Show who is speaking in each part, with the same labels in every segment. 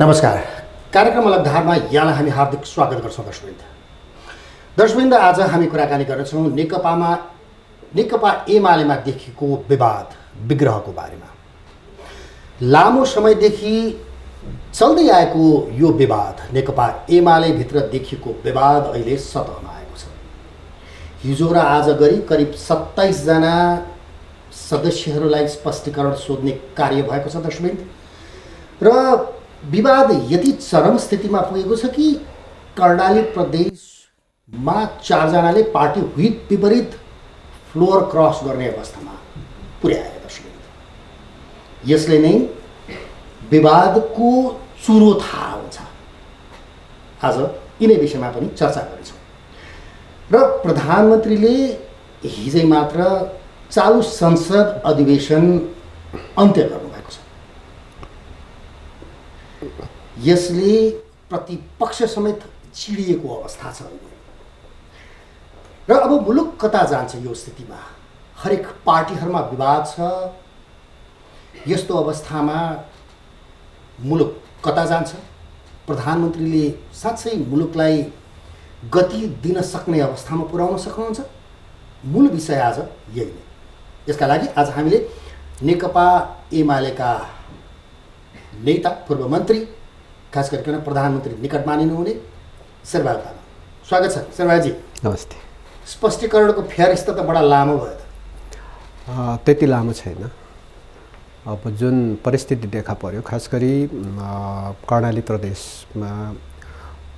Speaker 1: नमस्कार। कार्यक्रम अलग धारमा यहाँलाई हामी हार्दिक स्वागत गर्छौँ दर्शकवृन्द। आज हामी कुराकानी गर्छौँ नेकपा एमालेमा देखिएको विवाद विग्रहको बारेमा। लामो समयदेखि चल्दै आएको यो विवाद, नेकपा एमाले भित्र देखिएको विवाद अहिले सतहमा आएको छ। हिजो र आज गरी करिब 27 जना सदस्यहरूलाई स्पष्टीकरण सोध्ने कार्य भएको छ दर्शकवृन्द। र विवाद यति चरम स्थितिमा पुगेको छ कि कर्णाली प्रदेशमा 4 जनाले पार्टी हित विपरीत फ्लोर क्रस गर्ने अवस्थामा पुर्याए दर्शकवृन्द। यसले नै विवादको चुरो थाहा हुन्छ। आज यिनै विषयमा पनि चर्चा गर्छौँ। र प्रधानमन्त्रीले हिजै मात्र चालु संसद अधिवेशन अन्त्य गर्नुभएको छ। यसले प्रतिपक्ष समेत चिडिएको अवस्था छ। र अब मुलुक कता जान्छ यो स्थितिमा? हरेक पार्टीहरूमा विवाद छ। यस्तो अवस्थामा मुलुक कता जान्छ? प्रधानमन्त्रीले साँच्चै मुलुकलाई गति दिन सक्ने अवस्थामा पुर्याउन सक्नुहुन्छ? मूल विषय आज यही नै। यसका लागि आज हामीले नेकपा एमालेका नेता, पूर्व मन्त्री, खास गरिकन प्रधानमन्त्री निकट मानिनुहुने शेरबहादुर थापा, स्वागत छ शेरबहादुरजी।
Speaker 2: नमस्ते।
Speaker 1: स्पष्टीकरणको फेरिस्त त बडा लामो भयो त।
Speaker 2: त्यति लामो छैन। अब जुन परिस्थिति देखा पर्यो, खास गरी कर्णाली प्रदेशमा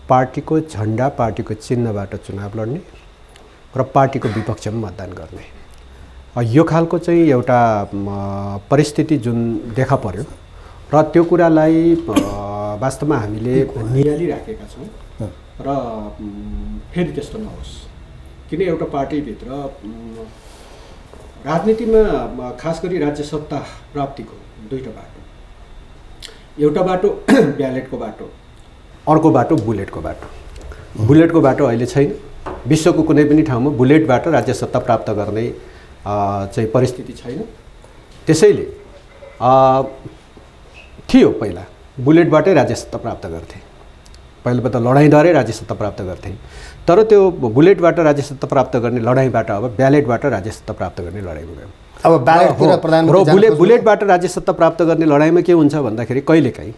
Speaker 2: पार्टीको झन्डा, पार्टीको चिन्हबाट चुनाव लड्ने र पार्टीको विपक्षमा मतदान गर्ने, यो खालको चाहिँ एउटा परिस्थिति जुन देखा पर्यो र त्यो कुरालाई वास्तवमा हामीले नियालिराखेका छौँ। र फेरि त्यस्तो नहोस्, किन एउटा पार्टीभित्र राजनीतिमा खास गरी राज्य सत्ता प्राप्तिको दुईटा बाटो, एउटा बाटो ब्यालेटको बाटो, अर्को बाटो बुलेटको बाटो। बुलेटको बाटो अहिले छैन। विश्वको कुनै पनि ठाउँमा बुलेटबाट राज्य सत्ता प्राप्त गर्ने चाहिँ परिस्थिति छैन। त्यसैले थियो पहिला बुलेटबाटै राज्य सत्ता प्राप्त गर्थे, पहिला त लडाइँद्वारै राज्य सत्ता प्राप्त गर्थे। तर त्यो बुलेटबाट राज्य सत्ता प्राप्त गर्ने लडाइँबाट अब ब्यालेटबाट राज्य सत्ता प्राप्त गर्ने लडाइँमा गयो।
Speaker 1: अब ब्यालेटतिर
Speaker 2: प्रधानमन्त्री बुलेटबाट राज्य सत्ता प्राप्त गर्ने लडाइँमा के हुन्छ भन्दाखेरि कहिलेकाहीँ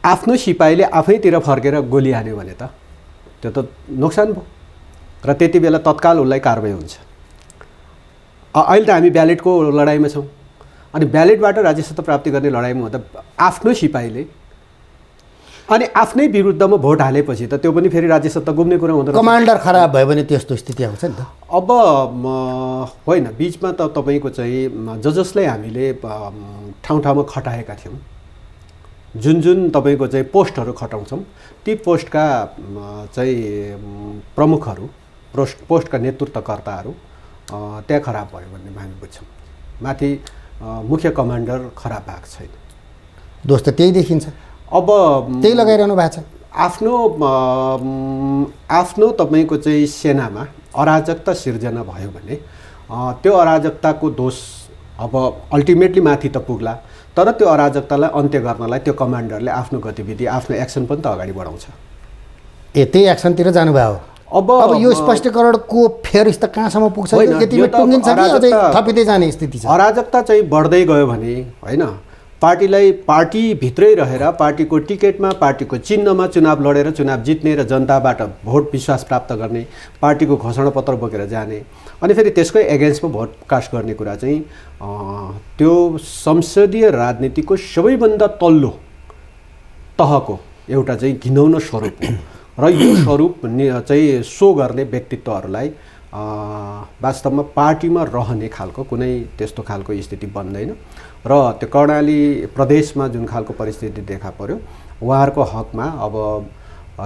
Speaker 2: आफ्नो सिपाहीले आफैतिर फर्केर गोली हान्यो भने त त्यो त नोक्सान भयो र त्यति बेला तत्काल उसलाई कारबाही हुन्छ। अहिले त हामी ब्यालेटको लडाइँमा छौँ। अनि ब्यालेटबाट राज्य सत्ता प्राप्ति गर्ने लडाइँमा त आफ्नो सिपाहीले अनि आफ्नै विरुद्धमा भोट हालेपछि त त्यो पनि फेरि राज्य सत्ता गुम्ने कुरा हुँदैन।
Speaker 1: कमान्डर खराब भयो भने त्यस्तो स्थिति आउँछ नि त।
Speaker 2: अब होइन, बिचमा त तपाईँको चाहिँ जसलाई हामीले ठाउँ ठाउँमा खटाएका थियौँ, जुन तपाईँको चाहिँ पोस्टहरू खटाउँछौँ, ती पोस्टका चाहिँ प्रमुखहरू, पोस्टका नेतृत्वकर्ताहरू त्यहाँ खराब भयो भन्ने हामी बुझ्छौँ। माथि मुख्य कमान्डर खराब भएको छैन।
Speaker 1: दोस्त त्यही देखिन्छ। अब त्यही लगाइरहनु भएको छ। आफ्नो तपाईँको चाहिँ सेनामा अराजकता सिर्जना भयो भने त्यो अराजकताको दोष अब अल्टिमेटली माथि त पुग्ला। तर त्यो अराजकतालाई अन्त्य गर्नलाई त्यो कमान्डरले आफ्नो गतिविधि, आफ्नो एक्सन पनि त अगाडि बढाउँछ। त्यही एक्सनतिर जानुभयो। अब यो स्पष्टीकरणको फेरिस्त कहाँसम्म पुग्छ? यतिमै टुङ्गिन्छ कि अझै थपिँदै जाने स्थिति छ?
Speaker 2: अराजकता चाहिँ बढ्दै गयो भने होइन, पार्टीभित्रै रहेर पार्टीको टिकटमा, पार्टीको चिन्हमा चुनाव लडेर चुनाव जित्ने र जनताबाट भोट विश्वास प्राप्त गर्ने, पार्टीको घोषणापत्र बोकेर जाने, अनि फेरि त्यसकै एगेन्स्टमा भोट कास्ट गर्ने कुरा चाहिँ त्यो संसदीय राजनीतिको सबैभन्दा तल्लो तहको एउटा चाहिँ घिनौनो स्वरूप हो। र यो स्वरूप चाहिँ सो गर्ने व्यक्तित्वहरूलाई वास्तवमा पार्टीमा रहने खालको कुनै त्यस्तो खालको स्थिति बन्दैन। र त्यो कर्णाली प्रदेशमा जुन खालको परिस्थिति देखा पर्यो, उहाँहरूको हकमा अब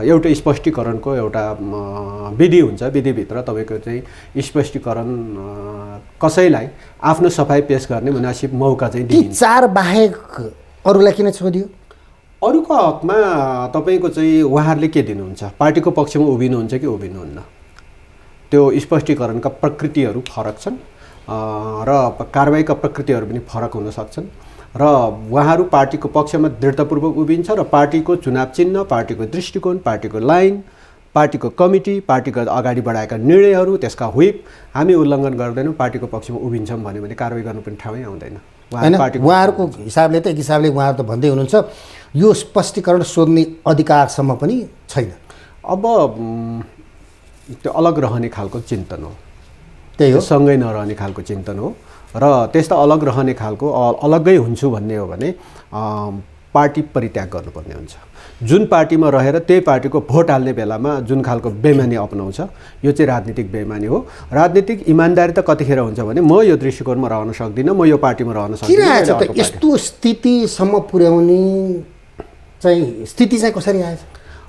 Speaker 2: एउटा स्पष्टीकरणको एउटा विधि हुन्छ। विधिभित्र तपाईँको चाहिँ स्पष्टीकरण कसैलाई आफ्नो सफाइ पेश गर्ने मुनासिब मौका चाहिँ दिइन्छ।
Speaker 1: 4 बाहेक अरूलाई किन छोडियो?
Speaker 2: अरूको हकमा तपाईँको चाहिँ उहाँहरूले के दिनुहुन्छ? पार्टीको पक्षमा उभिनुहुन्छ कि उभिनुहुन्न? त्यो स्पष्टीकरणका प्रकृतिहरू फरक छन् र कारबाहीका प्रकृतिहरू पनि फरक हुन सक्छन्। र उहाँहरू पार्टीको पक्षमा दृढतापूर्वक उभिन्छ र पार्टीको चुनाव चिन्ह, पार्टीको दृष्टिकोण, पार्टीको लाइन, पार्टीको कमिटी, पार्टीको अगाडि बढाएका निर्णयहरू, त्यसका व्हिप हामी उल्लङ्घन गर्दैनौँ, पार्टीको पक्षमा उभिन्छौँ भन्यो भने कारवाही गर्नु पनि ठाउँै आउँदैन।
Speaker 1: होइन, उहाँहरूको हिसाबले त एक हिसाबले उहाँहरू त भन्दै हुनुहुन्छ यो स्पष्टीकरण सोध्ने अधिकारसम्म पनि छैन।
Speaker 2: अब त्यो अलग रहने खालको चिन्तन हो,
Speaker 1: त्यही हो,
Speaker 2: सँगै नरहने खालको चिन्तन हो र त्यस्ता अलग रहने खालको अलग्गै हुन्छु भन्ने हो भने पार्टी परित्याग गर्नुपर्ने हुन्छ। जुन पार्टीमा रहेर त्यही पार्टीको भोट हाल्ने बेलामा जुन खालको बेइमानी अपनाउँछ यो चाहिँ राजनीतिक बेइमानी हो। राजनीतिक इमान्दारी त कतिखेर हुन्छ भने म यो दृष्टिकोणमा रहन सक्दिनँ, म यो पार्टीमा रहन सक्दिनँ।
Speaker 1: किन आएछ त यस्तो स्थितिसम्म पुर्याउने चाहिँ स्थिति चाहिँ कसरी आएछ?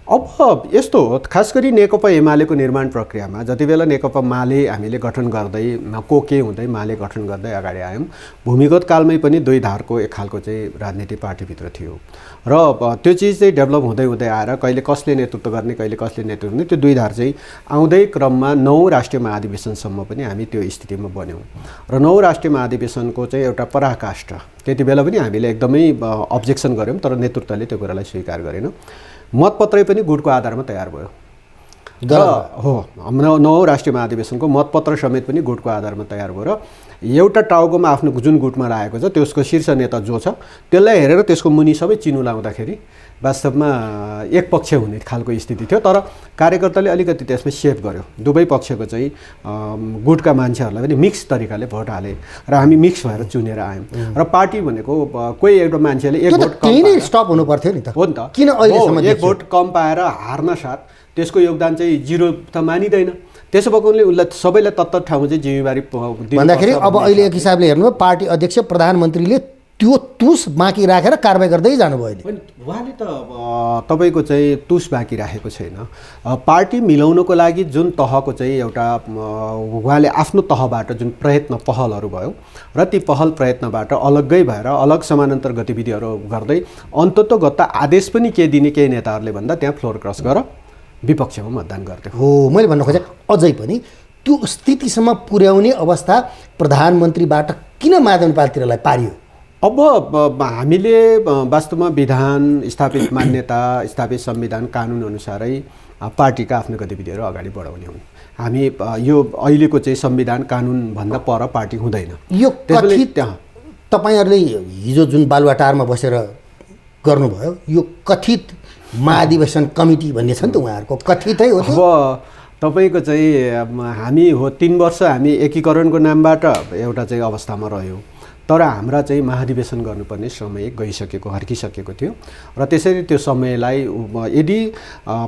Speaker 2: अब यस्तो हो, खास गरी नेकपा एमालेको निर्माण प्रक्रियामा जति बेला नेकपा माले हामीले गठन गर्दै के हुँदै माले गठन गर्दै अगाडि आयौँ, भूमिगत कालमै पनि दुई धारको एक खालको चाहिँ राजनीति पार्टीभित्र थियो र त्यो चिज चाहिँ डेभलप हुँदै हुँदै आएर कहिले कसले नेतृत्व गर्ने कहिले कसले नेतृत्व गर्ने त्यो दुई धार चाहिँ आउँदै क्रममा 9 राष्ट्रिय महाधिवेशनसम्म पनि हामी त्यो स्थितिमा बन्यौँ र 9 राष्ट्रिय महाधिवेशनको चाहिँ एउटा पराकाष्ठ त्यति बेला पनि हामीले एकदमै अब्जेक्सन गऱ्यौँ, तर नेतृत्वले त्यो कुरालाई स्वीकार गरेन। मतपत्रै पनि गुटको आधारमा तयार भयो र हो, 9 राष्ट्रिय महाधिवेशनको मतपत्र समेत पनि गुटको आधारमा तयार भयो र एउटा टाउकोमा आफ्नो जुन गुटमा लागेको छ त्यसको शीर्ष नेता जो छ त्यसलाई हेरेर त्यसको मुनि सबै चिनो लाउँदाखेरि वास्तवमा एक पक्ष हुने खालको स्थिति थियो। तर कार्यकर्ताले अलिकति त्यसमा सेभ गर्यो, दुवै पक्षको चाहिँ गुटका मान्छेहरूलाई पनि मिक्स तरिकाले भोट हाले र हामी मिक्स भएर चुनेर आयौँ र पार्टी भनेको कोही एउटा मान्छेले एक भोट
Speaker 1: कम स्टप हुनु पर्थ्यो नि त,
Speaker 2: हो नि त,
Speaker 1: किन अहिलेसम्म
Speaker 2: एक भोट कम पाएर हार्न साथ त्यसको योगदान चाहिँ जिरो त मानिँदैन। त्यसो भएको उनले उसलाई सबैलाई तत्त ठाउँमा चाहिँ जिम्मेवारी
Speaker 1: भन्दाखेरि अब अहिले एक हिसाबले हेर्नु पार्टी अध्यक्ष प्रधानमन्त्रीले त्यो तुस बाँकी राखेर कारबाही गर्दै जानुभयो।
Speaker 2: उहाँले त तपाईँको चाहिँ तुस बाँकी राखेको छैन। पार्टी मिलाउनको लागि जुन तहको चाहिँ एउटा उहाँले आफ्नो तहबाट जुन पहलहरू भयो र ती पहल प्रयत्नबाट अलग्गै भएर अलग समानान्तर गतिविधिहरू गर्दै अन्ततोगत आदेश पनि के दिने केही नेताहरूले भन्दा त्यहाँ फ्लोर क्रस गर विपक्षमा मतदान गर्दै
Speaker 1: हो। मैले भन्नु खोजेँ अझै पनि त्यो स्थितिसम्म पुर्याउने अवस्था प्रधानमन्त्रीबाट किन माधव नेपालतिरलाई पारियो?
Speaker 2: अब हामीले वास्तवमा विधान स्थापित मान्यता स्थापित संविधान कानुन अनुसारै पार्टीका आफ्नो गतिविधिहरू अगाडि बढाउने हुन्। हामी यो अहिलेको चाहिँ संविधान कानुनभन्दा पर पार्टी हुँदैन।
Speaker 1: यो कथित तपाईँहरूले हिजो जुन बालुवाटारमा बसेर गर्नुभयो यो कथित महाधिवेशन कमिटी भन्ने छ नि त उहाँहरूको, कथितै हो।
Speaker 2: अब तपाईँको चाहिँ हामी हो 3 वर्ष हामी एकीकरणको नामबाट एउटा चाहिँ अवस्थामा रह्यौँ, तर हाम्रा चाहिँ महाधिवेशन गर्नुपर्ने समय गइसकेको हर्किसकेको थियो र त्यसरी त्यो समयलाई यदि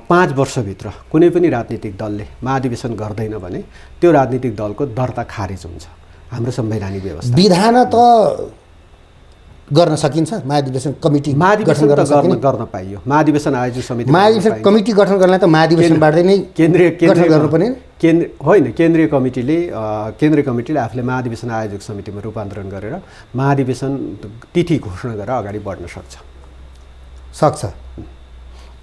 Speaker 2: 5 वर्षभित्र कुनै पनि राजनीतिक दलले महाधिवेशन गर्दैन भने त्यो राजनीतिक दलको दर्ता खारिज हुन्छ। हाम्रो संवैधानिक व्यवस्था
Speaker 1: विधान त गर्न सकिन्छ, महाधिवेशन कमिटी
Speaker 2: महाधिवेशन गर्न पाइयो। महाधिवेशन आयोजक समिति
Speaker 1: महाधिवेशन कमिटी गठन गर्नलाई त महाधिवेशनबाट नै
Speaker 2: केन्द्रीय
Speaker 1: गर्नुपर्ने
Speaker 2: होइन। केन्द्रीय कमिटीले आफूले महाधिवेशन आयोजक समितिमा रूपान्तरण गरेर महाधिवेशन तिथि घोषणा गरेर अगाडि बढ्न सक्छ।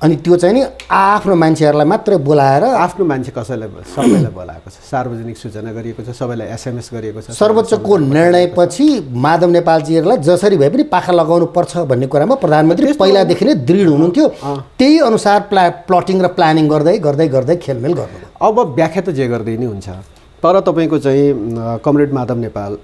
Speaker 2: अनि त्यो चाहिँ नि आफ्नो मान्छेहरूलाई मात्रै बोलाएर आफ्नो मान्छे सबैलाई बोलाएको छ, सार्वजनिक सूचना गरिएको छ, सबैलाई SMS गरिएको छ।
Speaker 1: सर्वोच्चको निर्णयपछि माधव नेपालजीहरूलाई जसरी भए पनि पाखा लगाउनु पर्छ भन्ने कुरामा प्रधानमन्त्री पहिलादेखि नै दृढ हुनुहुन्थ्यो। त्यही अनुसार प्लटिङ र प्लानिङ गर्दै गर्दै गर्दै खेलमेल गर्नुभयो।
Speaker 2: अब व्याख्या त जे गर्दै नै हुन्छ, तर तपाईँको चाहिँ कमरेड माधव नेपाल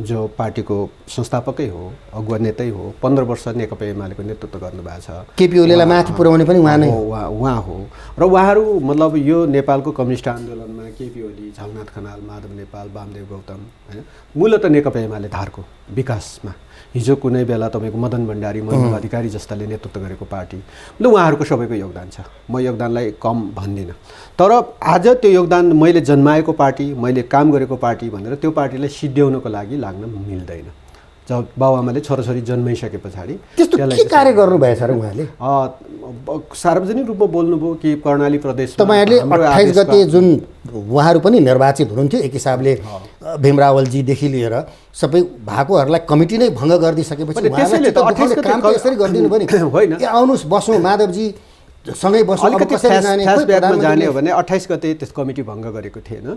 Speaker 2: जो पार्टीको संस्थापकै हो, अगुवा नेतै हो, 15 वर्ष नेकपा एमालेको नेतृत्व गर्नुभएको छ।
Speaker 1: केपी ओलीलाई माथि पुर्याउने पनि उहाँ नै
Speaker 2: उहाँ हो र उहाँहरू मतलब यो नेपालको कम्युनिस्ट आन्दोलनमा केपी ओली, झलनाथ खनाल, माधव नेपाल, वामदेव गौतम हैन मूलत नेकपा एमाले धारको विकासमा हिजो कुनै बेला तपाईँको मदन भण्डारी, महिला अधिकारी जस्ताले नेतृत्व गरेको पार्टी ल उहाँहरूको सबैको योगदान छ, म योगदानलाई कम भन्दिनँ। तर आज त्यो योगदान मैले जन्माएको पार्टी, मैले काम गरेको पार्टी भनेर त्यो पार्टीलाई सिद्ध्याउनको लागि लाग्न मिल्दैन। जब बाबुआमाले छोराछोरी जन्माइसके पछाडि
Speaker 1: त्यस्तो के कार्य गर्नुभएछ र उहाँले?
Speaker 2: सार्वजनिक रूपमा बोल्नुभयो कि कर्णाली प्रदेश
Speaker 1: तपाईँहरूले 28 गते जुन उहाँहरू पनि निर्वाचित हुनुहुन्थ्यो एक हिसाबले भीमरावलजीदेखि लिएर सबै भएकोहरूलाई कमिटी नै भङ्ग गरिदिइसकेपछि काम त यसरी गरिदिनु पनि होइन। आउनुहोस् बसौँ माधवजी, सँगै बस्नु अब
Speaker 2: अलिकति
Speaker 1: कसरी जाने
Speaker 2: फ्ल्यासब्याकमा जाने हो भने 28 गते त्यस कमिटी भङ्ग गरेको थिएन।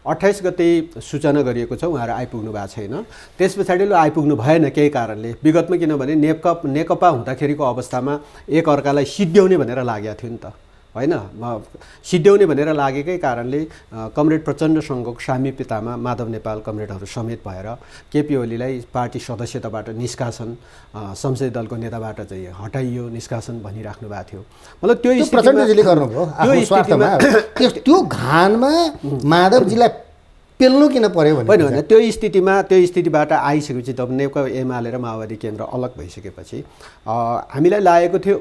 Speaker 2: 28 गते सूचना गरिएको छ, उहाँहरू आइपुग्नु भएको छैन। त्यस पछाडि लु आइपुग्नु भएन केही कारणले। विगतमा किनभने नेकपा हुँदाखेरिको अवस्थामा एक अर्कालाई सिद्ध्याउने भनेर लागेको थियो नि त, होइन? सिद्ध्याउने भनेर लागेकै कारणले कमरेड प्रचण्डसँगको सामिप्यतामा माधव नेपाल कमरेडहरू समेत भएर केपी ओलीलाई पार्टी सदस्यताबाट निष्कासन, संसदीय दलको नेताबाट चाहिँ हटाइयो, निष्कासन भनिराख्नु भएको थियो। मतलब त्यो
Speaker 1: प्रचण्डजीले गर्नुभयो आफ्नो स्वार्थमा। त्यो घानमा माधवजीलाई पेल्नु किन पर्यो भने
Speaker 2: होइन, त्यो स्थितिबाट आइसकेपछि तब नेकपा एमाले र माओवादी केन्द्र अलग भइसकेपछि हामीलाई लागेको थियो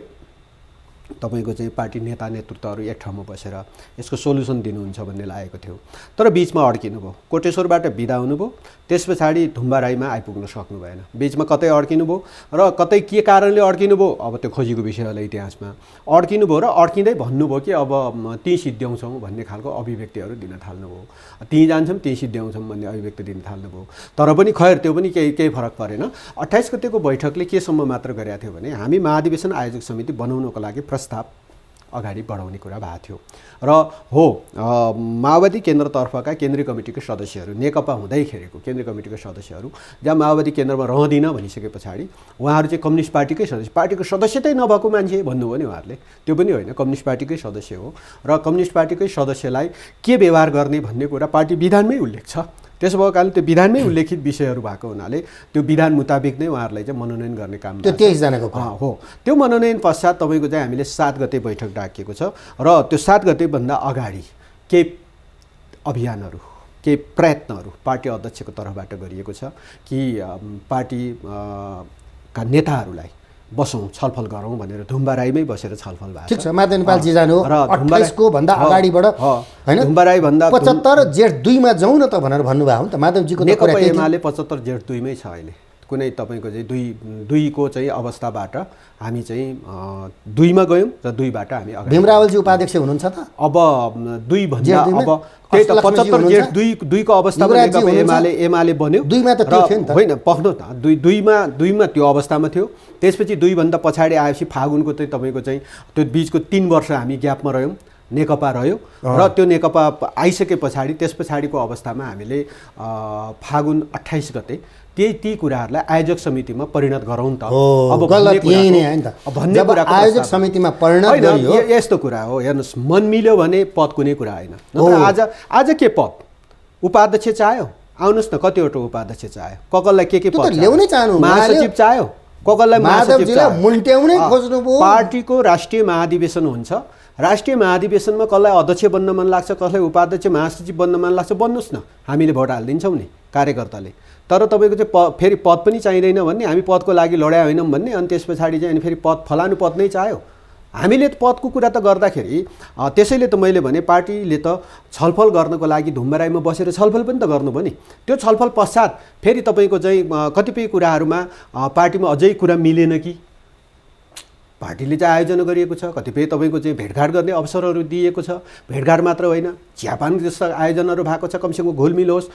Speaker 2: तपाईको चाहिँ पार्टी नेता नेतृत्वहरू एक ठाउँमा बसेर यसको सोलुसन दिनुहुन्छ भन्ने लागेको थियो। तर बिचमा अड्किनु भयो, कोटेश्वरबाट बिदा हुनुभयो, त्यस पछाडि धुम्बाराईमा आइपुग्न सक्नु भएन। बिचमा कतै अड्किनु भयो र कतै के कारणले अड्किनु भयो अब त्यो खोजीको विषय होला। इतिहासमा अड्किनु भयो र अड्किँदै भन्नुभयो कि अब त्यहीँ सिद्ध्याउँछौँ भन्ने खालको अभिव्यक्तिहरू दिन थाल्नुभयो। त्यहीँ जान्छौँ त्यहीँ सिद्ध्याउँछौँ भन्ने अभिव्यक्ति दिन थाल्नुभयो। तर पनि खैर त्यो पनि केही फरक परेन। 28 गतेको बैठकले केसम्म मात्र गरेको थियो भने हामी महाधिवेशन आयोजक समिति बनाउनको लागि प्रस्ताव अगाडि बढाउने कुरा भएको थियो र हो माओवादी केन्द्रतर्फका केन्द्रीय कमिटीका सदस्यहरू नेकपा हुँदैखेरिको केन्द्रीय कमिटीका सदस्यहरू जहाँ माओवादी केन्द्रमा रहँदिन भनिसके पछाडि उहाँहरू चाहिँ कम्युनिस्ट पार्टीकै सदस्य, पार्टीको सदस्यतै नभएको मान्छे भन्नुभयो नि उहाँहरूले। त्यो पनि होइन, कम्युनिस्ट पार्टीकै सदस्य हो र कम्युनिस्ट पार्टीकै सदस्यलाई के व्यवहार गर्ने भन्ने कुरा पार्टी विधानमै उल्लेख छ। त्यसो भएको कारणले त्यो विधानमै उल्लेखित विषयहरू भएको हुनाले त्यो विधान मुताबिक नै उहाँहरूलाई चाहिँ मनोनयन गर्ने काम
Speaker 1: त्यो 23 जनाको
Speaker 2: हो। त्यो मनोनयन पश्चात तपाईँको चाहिँ हामीले 7 गते बैठक डाकिएको छ र त्यो 7 गतेभन्दा अगाडि केही अभियानहरू केही प्रयत्नहरू पार्टी अध्यक्षको तर्फबाट गरिएको छ कि पार्टीका नेताहरूलाई बसौँ छलफल गरौँ भनेर धुम्बाराईमै बसेर छलफल भएको छ।
Speaker 1: ठिक छ, माधव नेपालजी जानु हो 28 को भन्दा अगाडिबाट हैन
Speaker 2: धुम्बाराई भन्दा
Speaker 1: 75 जेठ 2 मा जाउँ न त भनेर भन्नुभयो हो नि त माधवजीको।
Speaker 2: नेकपा एमाले 75 जेठ 2 मै छ अहिले। कुनै तपाईँको चाहिँ दुई को चाहिँ अवस्थाबाट हामी चाहिँ 2 मा गयौँ र 2 बाट हामी अगाडि।
Speaker 1: भीमरावलजी उपाध्यक्ष हुनुहुन्छ त
Speaker 2: अब 2 भन्दा अब त्यही त 75 जेठ 2 को अवस्थामा नेकपा एमाले बन्यो।
Speaker 1: 2 मा त त्यो थियो नि त,
Speaker 2: होइन पख्नु त 2 मा त्यो अवस्थामा थियो। त्यसपछि 2 भन्दा पछाडि आएपछि फागुनको चाहिँ तपाईँको चाहिँ त्यो बिचको 3 वर्ष हामी ग्यापमा रह्यौँ, नेकपा रह्यो र त्यो नेकपा आइसके पछाडि त्यस पछाडिको अवस्थामा हामीले फागुन 28 गते ती कुराहरूलाई आयोजक समितिमा परिणत गरौँ त।
Speaker 1: अब गलत यही नै हैन त,
Speaker 2: भन्ने कुरा
Speaker 1: आयोजक समितिमा परिणत गरियो।
Speaker 2: यस्तो कुरा हो, हेर्नुस् मन मिल्यो भने पद कुनै कुरा होइन। नत्र आज के पद उपाध्यक्ष चाह्यो, आउनुस् न कतिवटा उपाध्यक्ष चाह्यो, ककललाई के पद
Speaker 1: ल्याउनै चाहनु,
Speaker 2: महासचिव चाह्यो, ककललाई महासचिव चाह्यो,
Speaker 1: मुन्ट्याउनै खोज्नुभयो।
Speaker 2: पार्टीको राष्ट्रिय महाधिवेशन हुन्छ, राष्ट्रिय महाधिवेशनमा कसलाई अध्यक्ष बन्न मन लाग्छ, कसलाई उपाध्यक्ष महासचिव बन्न मन लाग्छ बन्नुहोस् न, हामीले भोट हालिदिन्छौँ नि कार्यकर्ताले। तर तपाईँको चाहिँ फेरि पद पनि चाहिँदैन भन्ने, हामी पदको लागि लडाइ होइनौँ भन्ने, अनि त्यस पछाडि चाहिँ अनि फेरि फलानु पद नै चाह्यो। हामीले पदको कुरा त गर्दाखेरि त्यसैले त मैले भने पार्टीले त छलफल गर्नको लागि धुम्बाराईमा बसेर छलफल पनि त गर्नुभयो नि। त्यो छलफल पश्चात फेरि तपाईँको चाहिँ कतिपय कुराहरूमा पार्टीमा अझै कुरा मिलेन कि पार्टीले चाहिँ आयोजना गरिएको छ, कतिपय तपाईँको चाहिँ भेटघाट गर्ने अवसरहरू दिएको छ। भेटघाट मात्र होइन, चियापान जस्ता आयोजनाहरू भएको छ, कमसेकम घुलमिल होस्।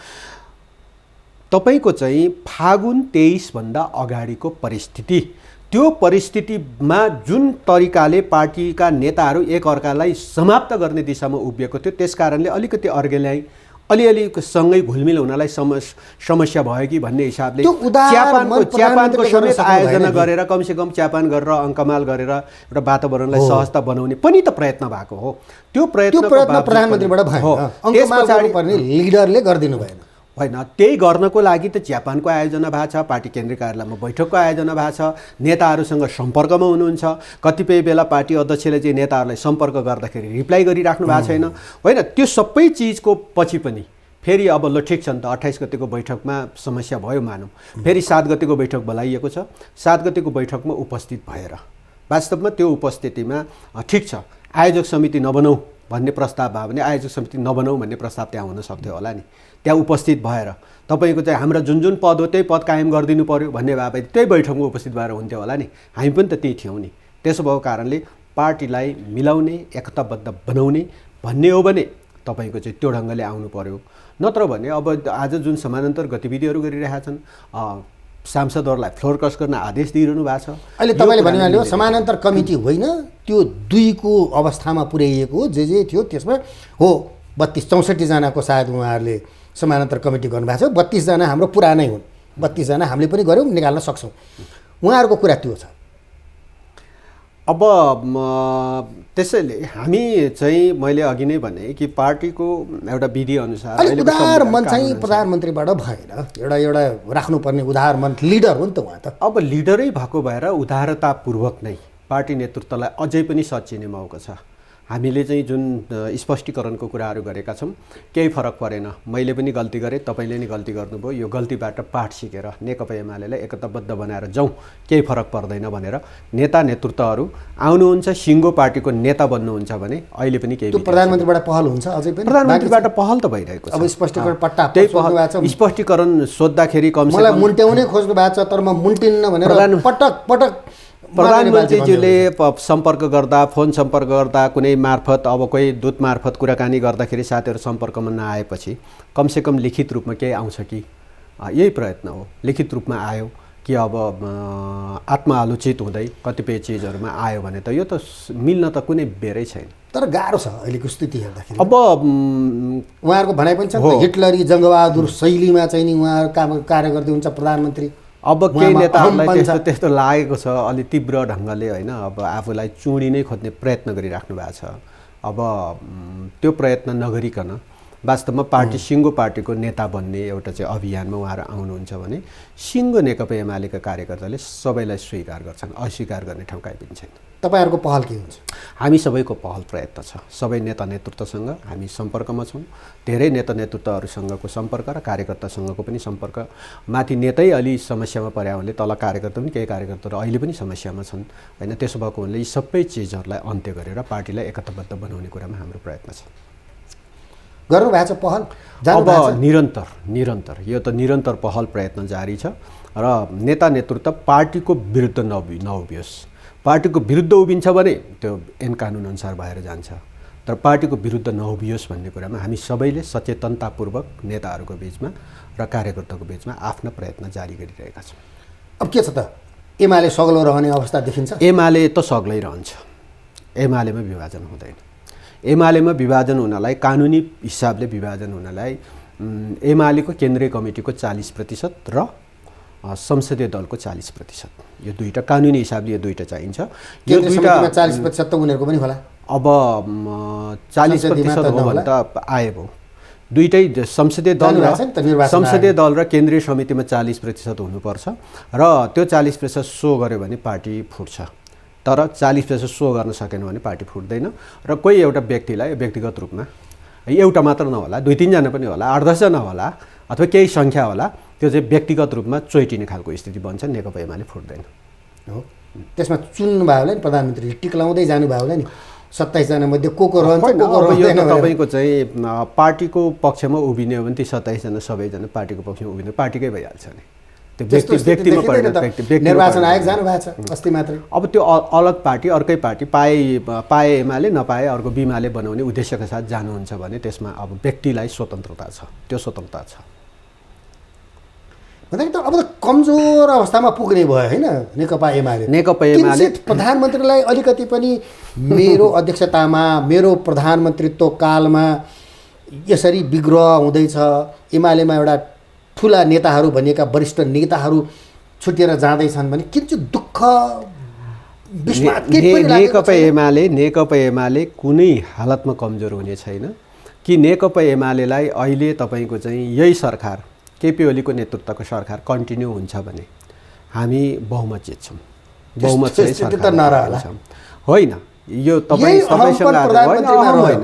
Speaker 2: तपाईँको चाहिँ फागुन 23 भन्दा अगाडिको परिस्थिति, त्यो परिस्थितिमा जुन तरिकाले पार्टीका नेताहरू एक अर्कालाई समाप्त गर्ने दिशामा उभिएको थियो, त्यस कारणले अलिकति अर्गेलाई अलिअलि सँगै घुलमिल हुनलाई समस्या भयो कि भन्ने हिसाबले च्यापानको समेत आयोजना गरेर कमसेकम च्यापान गरेर अङ्कमाल गरेर एउटा वातावरणलाई सहजता बनाउने पनि त प्रयत्न भएको हो। त्यो प्रयत्न
Speaker 1: प्रधानमन्त्रीबाट भयो, अङ्कमाल गर्नुपर्ने लिडरले गरिदिनु भएन।
Speaker 2: होइन, त्यही गर्नको लागि त चियापानको आयोजना भएको छ, पार्टी केन्द्रीय कार्यालयमा बैठकको आयोजना भएको छ, नेताहरूसँग सम्पर्कमा हुनुहुन्छ। कतिपय बेला पार्टी अध्यक्षले चाहिँ नेताहरूलाई सम्पर्क गर्दाखेरि रिप्लाई गरिराख्नु भएको छैन। होइन, त्यो सबै चिजको पछि पनि फेरि अब ल ठिक छ नि त 28 गतेको बैठकमा समस्या भयो मानौँ, फेरि 7 गतेको बैठक बोलाइएको छ। 7 गतेको बैठकमा उपस्थित भएर वास्तवमा त्यो उपस्थितिमा ठिक छ आयोजक समिति नबनाऊ भन्ने प्रस्ताव भयो भने आयोजक समिति नबनाऊ भन्ने प्रस्ताव त्यहाँ हुन सक्थ्यो होला नि। त्यहाँ उपस्थित भएर तपाईँको चाहिँ हाम्रा जुन पद हो त्यही पद कायम गरिदिनु पर्यो भन्ने भए पनि त्यही बैठकमा उपस्थित भएर हुन्थ्यो होला नि। हामी पनि त त्यही थियौँ नि। त्यसो भएको कारणले पार्टीलाई मिलाउने, एकताबद्ध बनाउने भन्ने हो भने तपाईँको चाहिँ त्यो ढङ्गले आउनु पर्यो। नत्र भने अब आज जुन समानान्तर गतिविधिहरू गरिरहेका छन्, सांसदहरूलाई फ्लोर क्रस गर्न आदेश दिइरहनु भएको छ।
Speaker 1: अहिले तपाईँले भन्नुभयो समानान्तर कमिटी होइन, त्यो 2को अवस्थामा पुर्याइएको जे थियो त्यसमा हो 32-64 जनाको सायद उहाँहरूले समानान्तर कमिटी गर्नुभएको छ। 32 जना हाम्रो पुरानै हुन्, 32 जना हामीले पनि गऱ्यौँ, निकाल्न सक्छौँ। उहाँहरूको कुरा त्यो छ।
Speaker 2: अब त्यसैले हामी चाहिँ मैले अघि नै भने कि पार्टीको एउटा विधि अनुसार
Speaker 1: उदार मन चाहिँ प्रधानमन्त्रीबाट भएन, एउटा राख्नुपर्ने उदार मन लिडर हो नि त उहाँ त।
Speaker 2: अब लिडरै भएको भएर उदारतापूर्वक नै पार्टी नेतृत्वलाई अझै पनि सच्चिने मौका छ। हामीले चाहिँ जुन स्पष्टीकरणको कुराहरू गरेका छौँ केही फरक परेन। मैले पनि गल्ती गरेँ, तपाईँले नि गल्ती गर्नुभयो। यो गल्तीबाट पाठ सिकेर नेकपा एमालेलाई एकताबद्ध बनाएर जाउँ, केही फरक पर्दैन भनेर नेता नेतृत्वहरू आउनुहुन्छ। सिङ्गो पार्टीको नेता बन्नुहुन्छ भने अहिले पनि केही
Speaker 1: प्रधानमन्त्रीबाट पहल हुन्छ, अझै पनि
Speaker 2: प्रधानमन्त्रीबाट पहल त भइरहेको छ।
Speaker 1: अब स्पष्टीकरण पट्टा
Speaker 2: त्यही स्पष्टीकरण सोद्धाखेरि कमसेकम
Speaker 1: मलाई मुन्ट्याउनै खोज्नु भएको छ, तर म मुन्टिन्न भनेर पटक
Speaker 2: प्रधानमन्त्रीज्यूले सम्पर्क गर्दा, फोन सम्पर्क गर्दा, कुनै मार्फत अब कोही दूत मार्फत कुराकानी गर्दाखेरि साथीहरू सम्पर्कमा नआएपछि कमसेकम लिखित रूपमा केही आउँछ कि, यही प्रयत्न हो। लिखित रूपमा आयो कि अब आत्मआलोचित हुँदै कतिपय चिजहरूमा आयो भने त यो त मिल्न त कुनै बेरै छैन।
Speaker 1: तर गाह्रो छ अहिलेको स्थिति हेर्दाखेरि।
Speaker 2: अब
Speaker 1: उहाँहरूको भनाइ पनि छ हिटलरी जङ्गबहादुर शैलीमा चाहिँ नि उहाँहरू कार्य गर्दै हुन्छ प्रधानमन्त्री।
Speaker 2: अब केही नेताहरूलाई त्यस्तो लागेको छ, अलि तीव्र ढङ्गले होइन, अब आफूलाई चुडी नै खोज्ने प्रयत्न गरिराख्नु भएको छ। अब त्यो प्रयत्न नगरिकन वास्तवमा पार्टी सिङ्गो पार्टीको नेता बन्ने एउटा चाहिँ अभियानमा उहाँहरू आउनुहुन्छ भने सिङ्गो नेकपा एमालेका कार्यकर्ताले सबैलाई स्वीकार गर्छन्, अस्वीकार गर्ने ठाउँ कहीँ पनि छैन।
Speaker 1: तपाईँहरूको पहल के हुन्छ?
Speaker 2: हामी सबैको पहल प्रयत्न छ। सबै नेता नेतृत्वसँग हामी सम्पर्कमा छौँ। धेरै नेता नेतृत्वहरूसँगको सम्पर्क र कार्यकर्तासँगको पनि सम्पर्क। माथि नेतै अलि समस्यामा पर्या हुनाले तल कार्यकर्ता पनि केही कार्यकर्ताहरू अहिले पनि समस्यामा छन् होइन। त्यसो भएको हुनाले यी सबै चिजहरूलाई अन्त्य गरेर पार्टीलाई एकताबद्ध बनाउने कुरामा हाम्रो प्रयत्न छ।
Speaker 1: गर्नु भएको छ पहल?
Speaker 2: अब निरन्तर यो त निरन्तर पहल प्रयत्न जारी छ र नेता नेतृत्व पार्टीको विरुद्ध नउभियोस्। पार्टीको विरुद्ध उभिन्छ भने त्यो ऐन कानुन अनुसार भएर जान्छ, तर पार्टीको विरुद्ध नउभियोस् भन्ने कुरामा हामी सबैले सचेतनतापूर्वक नेताहरूको बिचमा र कार्यकर्ताको बिचमा आफ्ना प्रयत्न जारी गरिरहेका छौँ।
Speaker 1: अब के छ त, एमाले सग्लो रहने अवस्था देखिन्छ?
Speaker 2: एमाले त सग्लै रहन्छ, एमालेमा विभाजन हुँदैन। एमालेमा विभाजन हुनलाई, कानुनी हिसाबले विभाजन हुनलाई एमालेको केन्द्रीय कमिटीको 40% र संसदीय दलको 40%, यो दुईटा कानुनी हिसाबले यो दुईटा चाहिन्छ।
Speaker 1: यो दुईटा 40% त उनीहरूको पनि होला।
Speaker 2: अब 40% हो भने त आए भयो। दुईटै संसदीय दल र केन्द्रीय समितिमा 40% हुनुपर्छ र त्यो 40% सो गर्यो भने पार्टी फुट्छ। तर 40% सो गर्न सकेन भने पार्टी फुट्दैन र कोही एउटा व्यक्तिलाई व्यक्तिगत रूपमा एउटा मात्र नहोला, 2-3 जना पनि होला, 8-10 जना होला अथवा केही सङ्ख्या होला, त्यो चाहिँ व्यक्तिगत रूपमा चोइटिने खालको स्थिति बन्छ। नेकपा एमाले फुट्दैन
Speaker 1: हो। त्यसमा चुन्नु भयो होला नि प्रधानमन्त्री, टिक्लाउँदै जानुभयो होला नि 27 जना मध्ये को रहन्छ, को रहँदैन।
Speaker 2: तपाईँको चाहिँ पार्टीको पक्षमा उभिने हो भने ती 27 जना सबैजना पार्टीको पक्षमा उभिने, पार्टीकै भइहाल्छ नि। त्यो व्यक्तिमा परिणत
Speaker 1: निर्वाचन आयोग जानु भएको छ अस्ति मात्रै।
Speaker 2: अब त्यो अलग पार्टी, अर्कै पार्टी पाए एमाले, नपाए अर्को बिमाले बनाउने उद्देश्यका साथ जानुहुन्छ भने त्यसमा अब व्यक्तिलाई स्वतन्त्रता छ, त्यो स्वतन्त्रता छ।
Speaker 1: भन्दाखेरि त अब त कमजोर अवस्थामा पुग्ने भयो होइन नेकपा एमाले। प्रधानमन्त्रीलाई अलिकति पनि मेरो अध्यक्षतामा, मेरो प्रधानमन्त्रीत्व कालमा यसरी विग्रह हुँदैछ, एमालेमा एउटा ठुला नेताहरू भनिएका वरिष्ठ नेताहरू छुटेर जाँदैछन् भने किन चाहिँ दुःख
Speaker 2: नेकपा एमाले कुनै हालतमा कमजोर हुने छैन कि नेकपा एमालेलाई अहिले तपाईँको चाहिँ यही सरकार, केपी ओलीको नेतृत्वको सरकार कन्टिन्यू हुन्छ भने हामी बहुमत जित्छौँ। बहुमत होइन, यो तपाईँसँग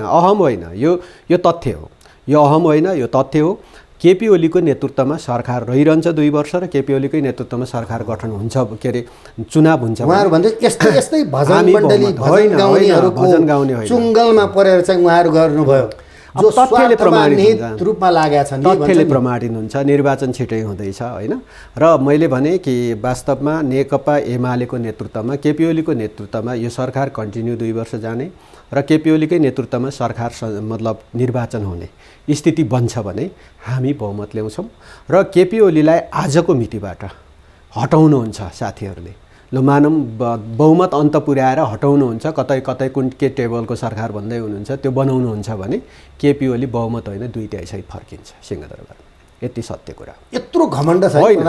Speaker 2: अहम होइन, यो तथ्य हो। यो अहम होइन, यो तथ्य हो। केपी ओलीको नेतृत्वमा सरकार रहिरहन्छ 2 वर्ष र केपी ओलीकै नेतृत्वमा सरकार गठन हुन्छ, के अरे चुनाव हुन्छ।
Speaker 1: उहाँहरू भन्दै यस्तै भजन मण्डली भजन गाउने चुङ्गलमा परेर चाहिँ उहाँहरू गर्नुभयो, जो तथ्यले प्रमाणित रूपमा लागेका छन्,
Speaker 2: तथ्यले प्रमाणित हुन्छ। निर्वाचन छिटै हुँदैछ होइन। र मैले भने कि वास्तवमा नेकपा एमालेको नेतृत्वमा, केपी ओलीको नेतृत्वमा यो सरकार कन्टिन्यू 2 वर्ष जाने र केपी ओलीकै नेतृत्वमा सरकार मतलब निर्वाचन हुने स्थिति बन्छ भने हामी बहुमत ल्याउँछौँ र केपी ओलीलाई आजको मितिबाट हटाउनुहुन्छ साथीहरूले। ल मानौँ बहुमत अन्त पुर्याएर हटाउनुहुन्छ, कतै कतै कुन के टेबलको सरकार भन्दै हुनुहुन्छ, त्यो बनाउनुहुन्छ भने केपी ओली बहुमत होइन 2/3 फर्किन्छ सिंहदरबार। यति सत्य कुरा।
Speaker 1: यत्रो घमण्ड छ
Speaker 2: होइन,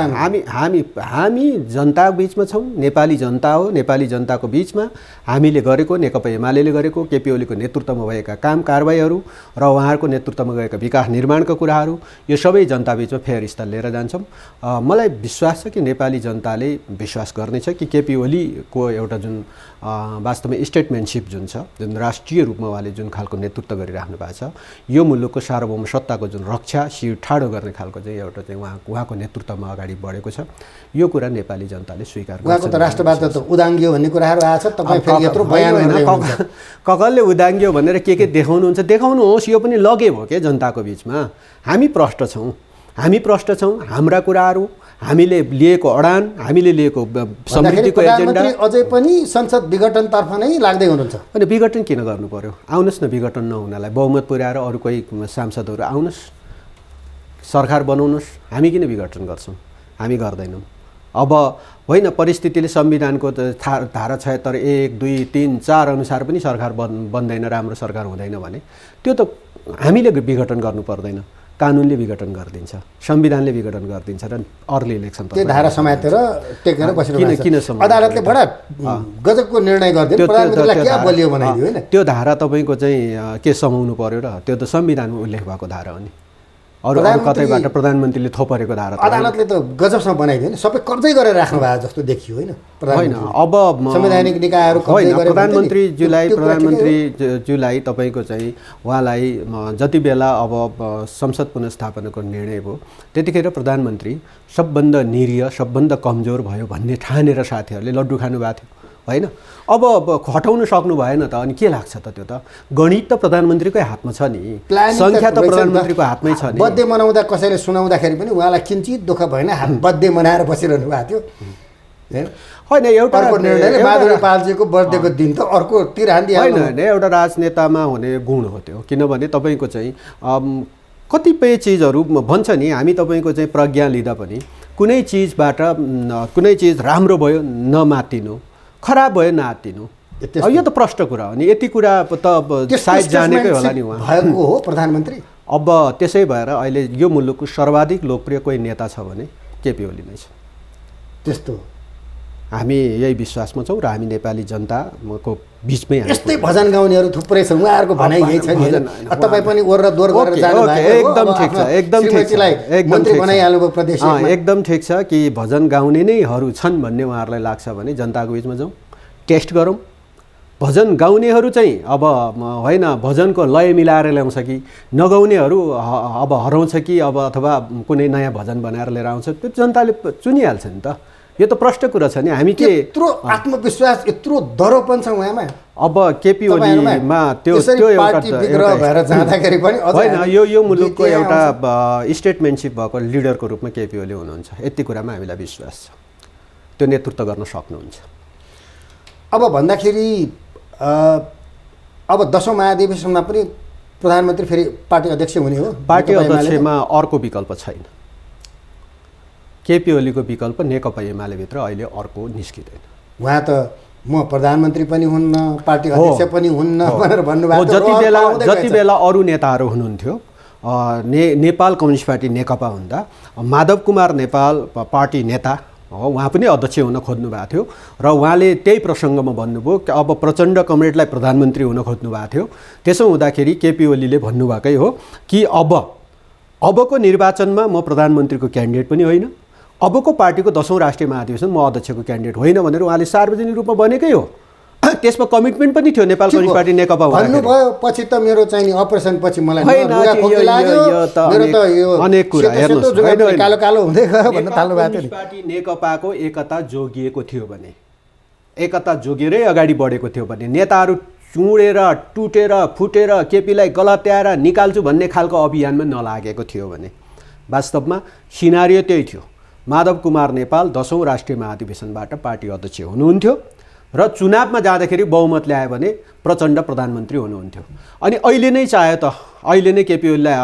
Speaker 2: हामी जनताको बिचमा छौँ, नेपाली जनता हो, नेपाली जनताको बिचमा हामीले गरेको, नेकपा एमाले गरेको, केपी ओलीको नेतृत्वमा भएका काम कारबाहीहरू र उहाँहरूको नेतृत्वमा गएका विकास निर्माणका कुराहरू, यो सबै जनता बिचमा फेयर स्थल लिएर जान्छौँ। मलाई विश्वास छ कि नेपाली जनताले विश्वास गर्नेछ कि केपी ओलीको एउटा जुन वास्तवमा स्टेटमेन्टसिप जुन छ, जुन राष्ट्रिय रूपमा उहाँले जुन खालको नेतृत्व गरिराख्नु भएको छ, यो मुलुकको सार्वभौम सत्ताको जुन रक्षा शिर ठाडो गर्ने खालको चाहिँ एउटा चाहिँ उहाँको नेतृत्वमा अगाडि बढेको छ। यो कुरा नेपाली जनताले स्वीकार गर्छ।
Speaker 1: उहाँको त राष्ट्रवाद त उदाङ्गियो भन्ने कुराहरू आएको छ। तपाईँ फेरि यत्रो बयान गर्दै हुनुहुन्छ।
Speaker 2: ककलले उदाङ्गियो भनेर के देखाउनुहुन्छ, देखाउनुहोस्, यो पनि लगे हो के जनताको बिचमा। हामी प्रष्ट छौँ, हाम्रा कुराहरू, हामीले लिएको अडान, हामीले लिएको समृद्धिको एजेन्डा
Speaker 1: अझै पनि संसद विघटनतर्फ नै लाग्दै हुनुहुन्छ।
Speaker 2: अनि विघटन किन गर्नु पर्यो? आउनुहोस् न, विघटन नहुनलाई बहुमत पुर्याएर अरू कोही सांसदहरू आउनुहोस्, सरकार बनाउनुहोस्। हामी किन विघटन गर्छौँ? हामी गर्दैनौँ। अब होइन, परिस्थितिले संविधानको धारा 76, 1, 2, 3, 4 अनुसार पनि सरकार बन्दैन, राम्रो सरकार हुँदैन भने त्यो त हामीले विघटन गर्नु पर्दैन। कानुनले विघटन गरिदिन्छ, संविधानले विघटन गरिदिन्छ र अर्ली इलेक्सन
Speaker 1: त्यो धारा समातेर टेकेर बसिरहेको
Speaker 2: किन
Speaker 1: अदालतले बडा गजबको निर्णय गरिदियो, प्रधानमन्त्रीलाई क्या बलियो बनाइदियो हैन।
Speaker 2: त्यो धारा तपाईँको चाहिँ के समाउनु पर्यो र? त्यो त संविधानमा उल्लेख भएको धारा हो नि। अरू कतैबाट प्रधानमन्त्रीले थोपरेको धारा
Speaker 1: अदालतले त गजबसँग बनाइदियो नि। सबै कब्जै गरेर राख्नु भएको जस्तो देखियो होइन।
Speaker 2: होइन, अब
Speaker 1: संवैधानिक निकायहरू
Speaker 2: प्रधानमन्त्रीज्यूलाई तपाईँको चाहिँ उहाँलाई जति बेला अब संसद पुनर्स्थापनाको निर्णय भयो त्यतिखेर प्रधानमन्त्री सबभन्दा निरीह, सबभन्दा कमजोर भयो भन्ने ठानेर साथीहरूले लड्डु खानुभएको थियो होइन। अब हटाउन सक्नु भएन त, अनि के लाग्छ त? त्यो त गणित त प्रधानमन्त्रीकै हातमा छ नि, सङ्ख्या त प्रधानमन्त्रीको हातमै छ नि।
Speaker 1: बर्थडे मनाउँदा कसैले सुनाउँदाखेरि पनि उहाँलाई किन्चित दुःख भएन, बर्थडे मनाएर बसिरहनु भएको थियो
Speaker 2: होइन। एउटा
Speaker 1: निर्णयले माधुरी पालजीको बर्थडेको दिन त अर्को तिर हान्दिहाल्नु
Speaker 2: होइन। एउटा राजनेतामा हुने गुण हो त्यो। किनभने तपाईँको चाहिँ कतिपय चिजहरू भन्छ नि, हामी तपाईँको चाहिँ प्रज्ञा लिँदा पनि कुनै चिजबाट कुनै चिज राम्रो भयो नमातिनु, खराब भयो नआत्तिनु, यो त प्रष्ट कुरा हो नि। यति कुरा त सायद जानेकै होला नि उहाँ
Speaker 1: भएको हो प्रधानमन्त्री।
Speaker 2: अब त्यसै भएर अहिले यो मुलुकको सर्वाधिक लोकप्रिय कोही नेता छ भने केपी ओली नै छ।
Speaker 1: त्यस्तो
Speaker 2: हामी यही विश्वासमा छौँ र हामी नेपाली जनताको बिचमै
Speaker 1: यस्तै भजन गाउनेहरू थुप्रै छन्। उहाँहरूको भनाइ यही छ नि। तपाईँ पनि ओर र दोहोर गरेर जानु भएको।
Speaker 2: एकदम ठिक छ, एकदम ठिक छ,
Speaker 1: मन्त्री बनाइहाल्नु भयो प्रदेश।
Speaker 2: एकदम ठिक छ कि भजन गाउने नैहरू छन् भन्ने उहाँहरूलाई लाग्छ भने जनताको बिचमा जाउँ, टेस्ट गरौँ। भजन गाउनेहरू चाहिँ अब होइन भजनको लय मिलाएर ल्याउँछ कि नगाउनेहरू अब हराउँछ कि अब अथवा कुनै नयाँ भजन बनाएर लिएर आउँछ, त्यो जनताले चुनिहाल्छ नि त। यो त प्रष्ट कुरा छ नि। हामी के
Speaker 1: यत्रो आत्मविश्वास, यत्रो दरोपन छ उहाँमा।
Speaker 2: अब केपी ओलीमा त्यो एउटा
Speaker 1: भएर जाँदाखेरि पनि
Speaker 2: होइन, यो मुलुकको एउटा स्टेटमेन्टसिप भएको लिडरको रूपमा केपी ओली हुनुहुन्छ। यति कुरामा हामीलाई विश्वास छ, त्यो नेतृत्व गर्न सक्नुहुन्छ।
Speaker 1: अब भन्दाखेरि अब 10औं महाधिवेशनमा पनि प्रधानमन्त्री फेरि पार्टी अध्यक्ष हुने हो।
Speaker 2: पार्टी अध्यक्षमा अर्को विकल्प छैन। केपी ओलीको विकल्प नेकपा एमालेभित्र अहिले अर्को निस्किँदैन।
Speaker 1: उहाँ त म प्रधानमन्त्री पनि हुन्न, पार्टी अध्यक्ष पनि हुन्न भनेर भन्नुभएको।
Speaker 2: जति बेला अरू नेताहरू हुनुहुन्थ्यो, नेपाल कम्युनिस्ट पार्टी नेकपा हुँदा माधव कुमार नेपाल पार्टी नेता हो, उहाँ पनि अध्यक्ष हुन खोज्नु भएको थियो र उहाँले त्यही प्रसङ्गमा भन्नुभयो कि अब प्रचण्ड कमरेडलाई प्रधानमन्त्री हुन खोज्नु भएको थियो। त्यसो हुँदाखेरि केपी ओलीले भन्नुभएकै हो कि अबको निर्वाचनमा म प्रधानमन्त्रीको क्यान्डिडेट पनि होइन, अबको पार्टीको 10औं राष्ट्रिय महाधिवेशन म अध्यक्षको क्यान्डिडेट होइन भनेर उहाँले सार्वजनिक रूपमा भनेकै हो। त्यसमा कमिटमेन्ट पनि थियो नेपाल कम्युनिस्ट पार्टी नेकपा
Speaker 1: भन्नुभयो। पछि त मेरो चाहिँ अपरेसन पछि मलाई
Speaker 2: अनेक कुरा हेर्नुहोस्,
Speaker 1: कालो कालो हुँदै गयो भन्न थाल्नु भएको थियो।
Speaker 2: पार्टी नेकपाको एकता जोगिएको थियो भने, एकता जोगिएरै अगाडि बढेको थियो भने, नेताहरू चुडेर टुटेर फुटेर केपीलाई गलत्याएर निकाल्छु भन्ने खालको अभियानमा नलागेको थियो भने, वास्तवमा सिनारियो त्यही थियो। माधव कुमार नेपाल 10औं राष्ट्रिय महाधिवेशनबाट पार्टी अध्यक्ष हुनुहुन्थ्यो र चुनावमा जाँदाखेरि बहुमत ल्यायो भने प्रचण्ड प्रधानमन्त्री हुनुहुन्थ्यो। अनि अहिले नै चाह्यो त अहिले नै केपी ओलीलाई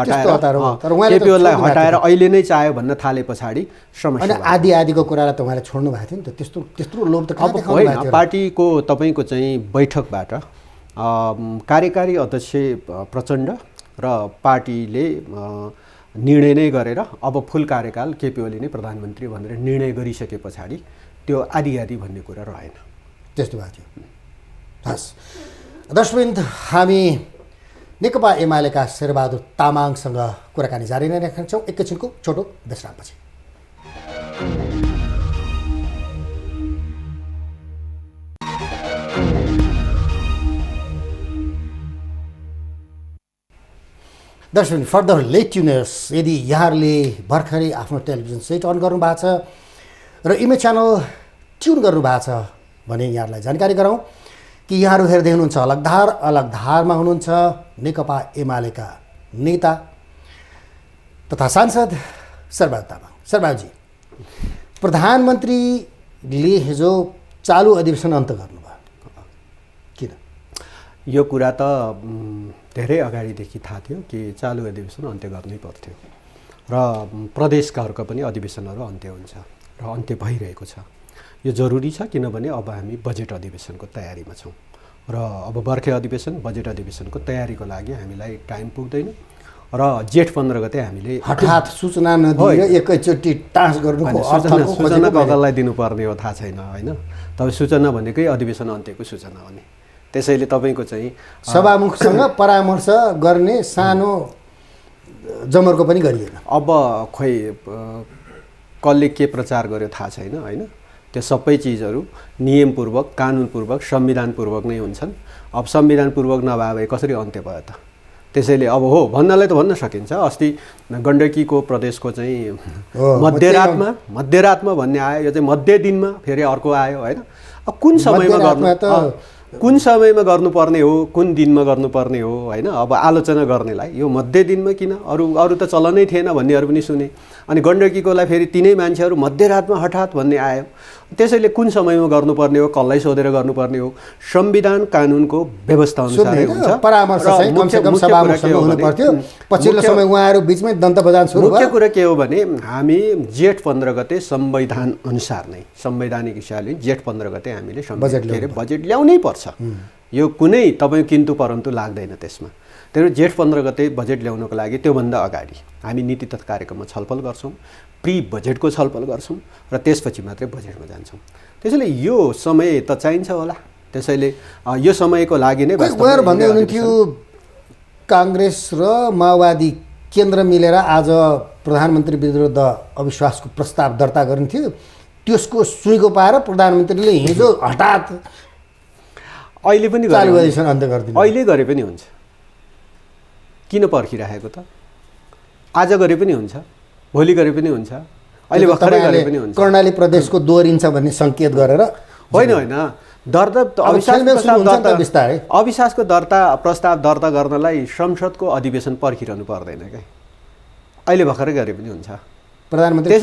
Speaker 2: हटाएर अहिले नै चाह्यो भन्न थाले पछाडि समस्या।
Speaker 1: अनि आदिको कुरालाई त उहाँले छोड्नु भएको थियो नि त, त्यस्तो लोभ त कहाँ देखाउनु भएको थियो?
Speaker 2: पार्टीको तपाईँको चाहिँ बैठकबाट कार्यकारी अध्यक्ष प्रचण्ड र पार्टीले निर्णय नै गरेर अब फुल कार्यकाल केपी ओली नै प्रधानमन्त्री भनेर निर्णय गरिसके पछाडि त्यो आदि भन्ने कुरा रहेन।
Speaker 1: त्यस्तो भएको थियो। हस् दर्शकवृन्द, हामी नेकपा एमालेका शेरबहादुर तामाङसँग कुराकानी जारी नै राख्छौँ एकैछिनको छोटो विश्रामपछि। दर्शक फर्दर लेट ट्युनर्स, यदि यहाँहरूले भर्खरै आफ्नो टेलिभिजन सेट अन गर्नुभएको छ र इमेज च्यानल ट्युन गर्नुभएको छ भने यहाँहरूलाई जानकारी गराउँ कि यहाँहरू हेर्दै हुनुहुन्छ अलगधारमा हुनुहुन्छ नेकपा एमालेका नेता तथा सांसद शेरबहादुर तामाङ। शेरबहादुरजी, प्रधानमन्त्रीले हिजो चालु अधिवेशन अन्त गर्नुभयो, किन?
Speaker 2: यो कुरा त धेरै अगाडिदेखि थाहा थियो कि चालु अधिवेशन अन्त्य गर्नै पर्थ्यो र प्रदेशका पनि अधिवेशनहरू अन्त्य हुन्छ र अन्त्य भइरहेको छ। यो जरुरी छ किनभने अब हामी बजेट अधिवेशनको तयारीमा छौँ र अब बर्खे अधिवेशन बजेट अधिवेशनको तयारीको लागि हामीलाई टाइम पुग्दैन र जेठ 15 गते हामीले
Speaker 1: हठात सूचना नदिएर एकैचोटि टाँस गर्नु
Speaker 2: सूचना कगललाई दिनुपर्ने हो थाहा छैन होइन। तपाईँ सूचना भनेकै अधिवेशन अन्त्यको सूचना हो नि। त्यसैले तपाईँको चाहिँ
Speaker 1: सभामुखसँग परामर्श गर्ने सानो जमर्को पनि गरिएन।
Speaker 2: अब खोइ कसले के प्रचार गर्यो थाहा छैन होइन। त्यो सबै चिजहरू नियमपूर्वक कानुनपूर्वक संविधानपूर्वक नै हुन्छन्। अब संविधानपूर्वक नभए कसरी अन्त्य भयो त? त्यसैले अब हो भन्नलाई त भन्न सकिन्छ। अस्ति गण्डकीको प्रदेशको चाहिँ मध्यरातमा भन्ने आयो, यो चाहिँ मध्य दिनमा फेरि अर्को आयो होइन। अब कुन समयमा गर्नुपर्ने हो, कुन दिनमा गर्नुपर्ने हो होइन। अब आलोचना गर्नेलाई यो मध्य दिनमा किन, अरू त चलनै थिएन भन्नेहरू पनि सुने। अनि गण्डकीकोलाई फेरि तिनै मान्छेहरू मध्यरातमा हठात भन्ने आयो। त्यसैले कुन समयमा गर्नुपर्ने हो, कसलाई सोधेर गर्नुपर्ने हो, संविधान कानुनको व्यवस्था अनुसारै हुन्छ।
Speaker 1: परामर्श चाहिँ कमसेकम सभामुखसँग हुनुपर्थ्यो। पछिल्लो समय उहाँहरू बिचमै दन्तबजान सुरु भयो।
Speaker 2: मुख्य कुरा के हो भने हामी जेठ 15 गते संविधान अनुसार नै संवैधानिक हिसाबले जेठ 15 गते हामीले बजेट ल्याउनै पर्छ। यो कुनै तपाईँ किन्तु परन्तु लाग्दैन त्यसमा। त्यही भएर जेठ 15 गते बजेट ल्याउनको लागि त्योभन्दा अगाडि हामी नीति तथा कार्यक्रममा छलफल गर्छौँ, प्री बजेटको छलफल गर्छौँ र त्यसपछि मात्रै बजेटमा जान्छौँ। त्यसैले यो समय त चाहिन्छ होला। त्यसैले यो समयको लागि नै
Speaker 1: उहाँहरू भन्दै हुनुहुन्थ्यो काङ्ग्रेस र माओवादी केन्द्र मिलेर आज प्रधानमन्त्री विरुद्ध अविश्वासको प्रस्ताव दर्ता गर्नुहुन्थ्यो। त्यसको सुइँको पाएर प्रधानमन्त्रीले हिजो हठात
Speaker 2: अहिले पनि
Speaker 1: चालु अधिवेशन अन्त्य गरिदिनु।
Speaker 2: अहिले गरे पनि हुन्छ, किन पर्खिराखेको त? आज गरे पनि हुन्छ, भोलि गरे पनि हुन्छ, अहिले भर्खरै गरे पनि हुन्छ।
Speaker 1: कर्णाली प्रदेशको दोहोरिन्छ भन्ने सङ्केत गरेर
Speaker 2: होइन अविश्वासको प्रस्ताव दर्ता गर्नलाई संसदको अधिवेशन पर्खिरहनु पर्दैन क्या। अहिले भर्खरै गरे पनि हुन्छ।
Speaker 1: प्रधानमन्त्री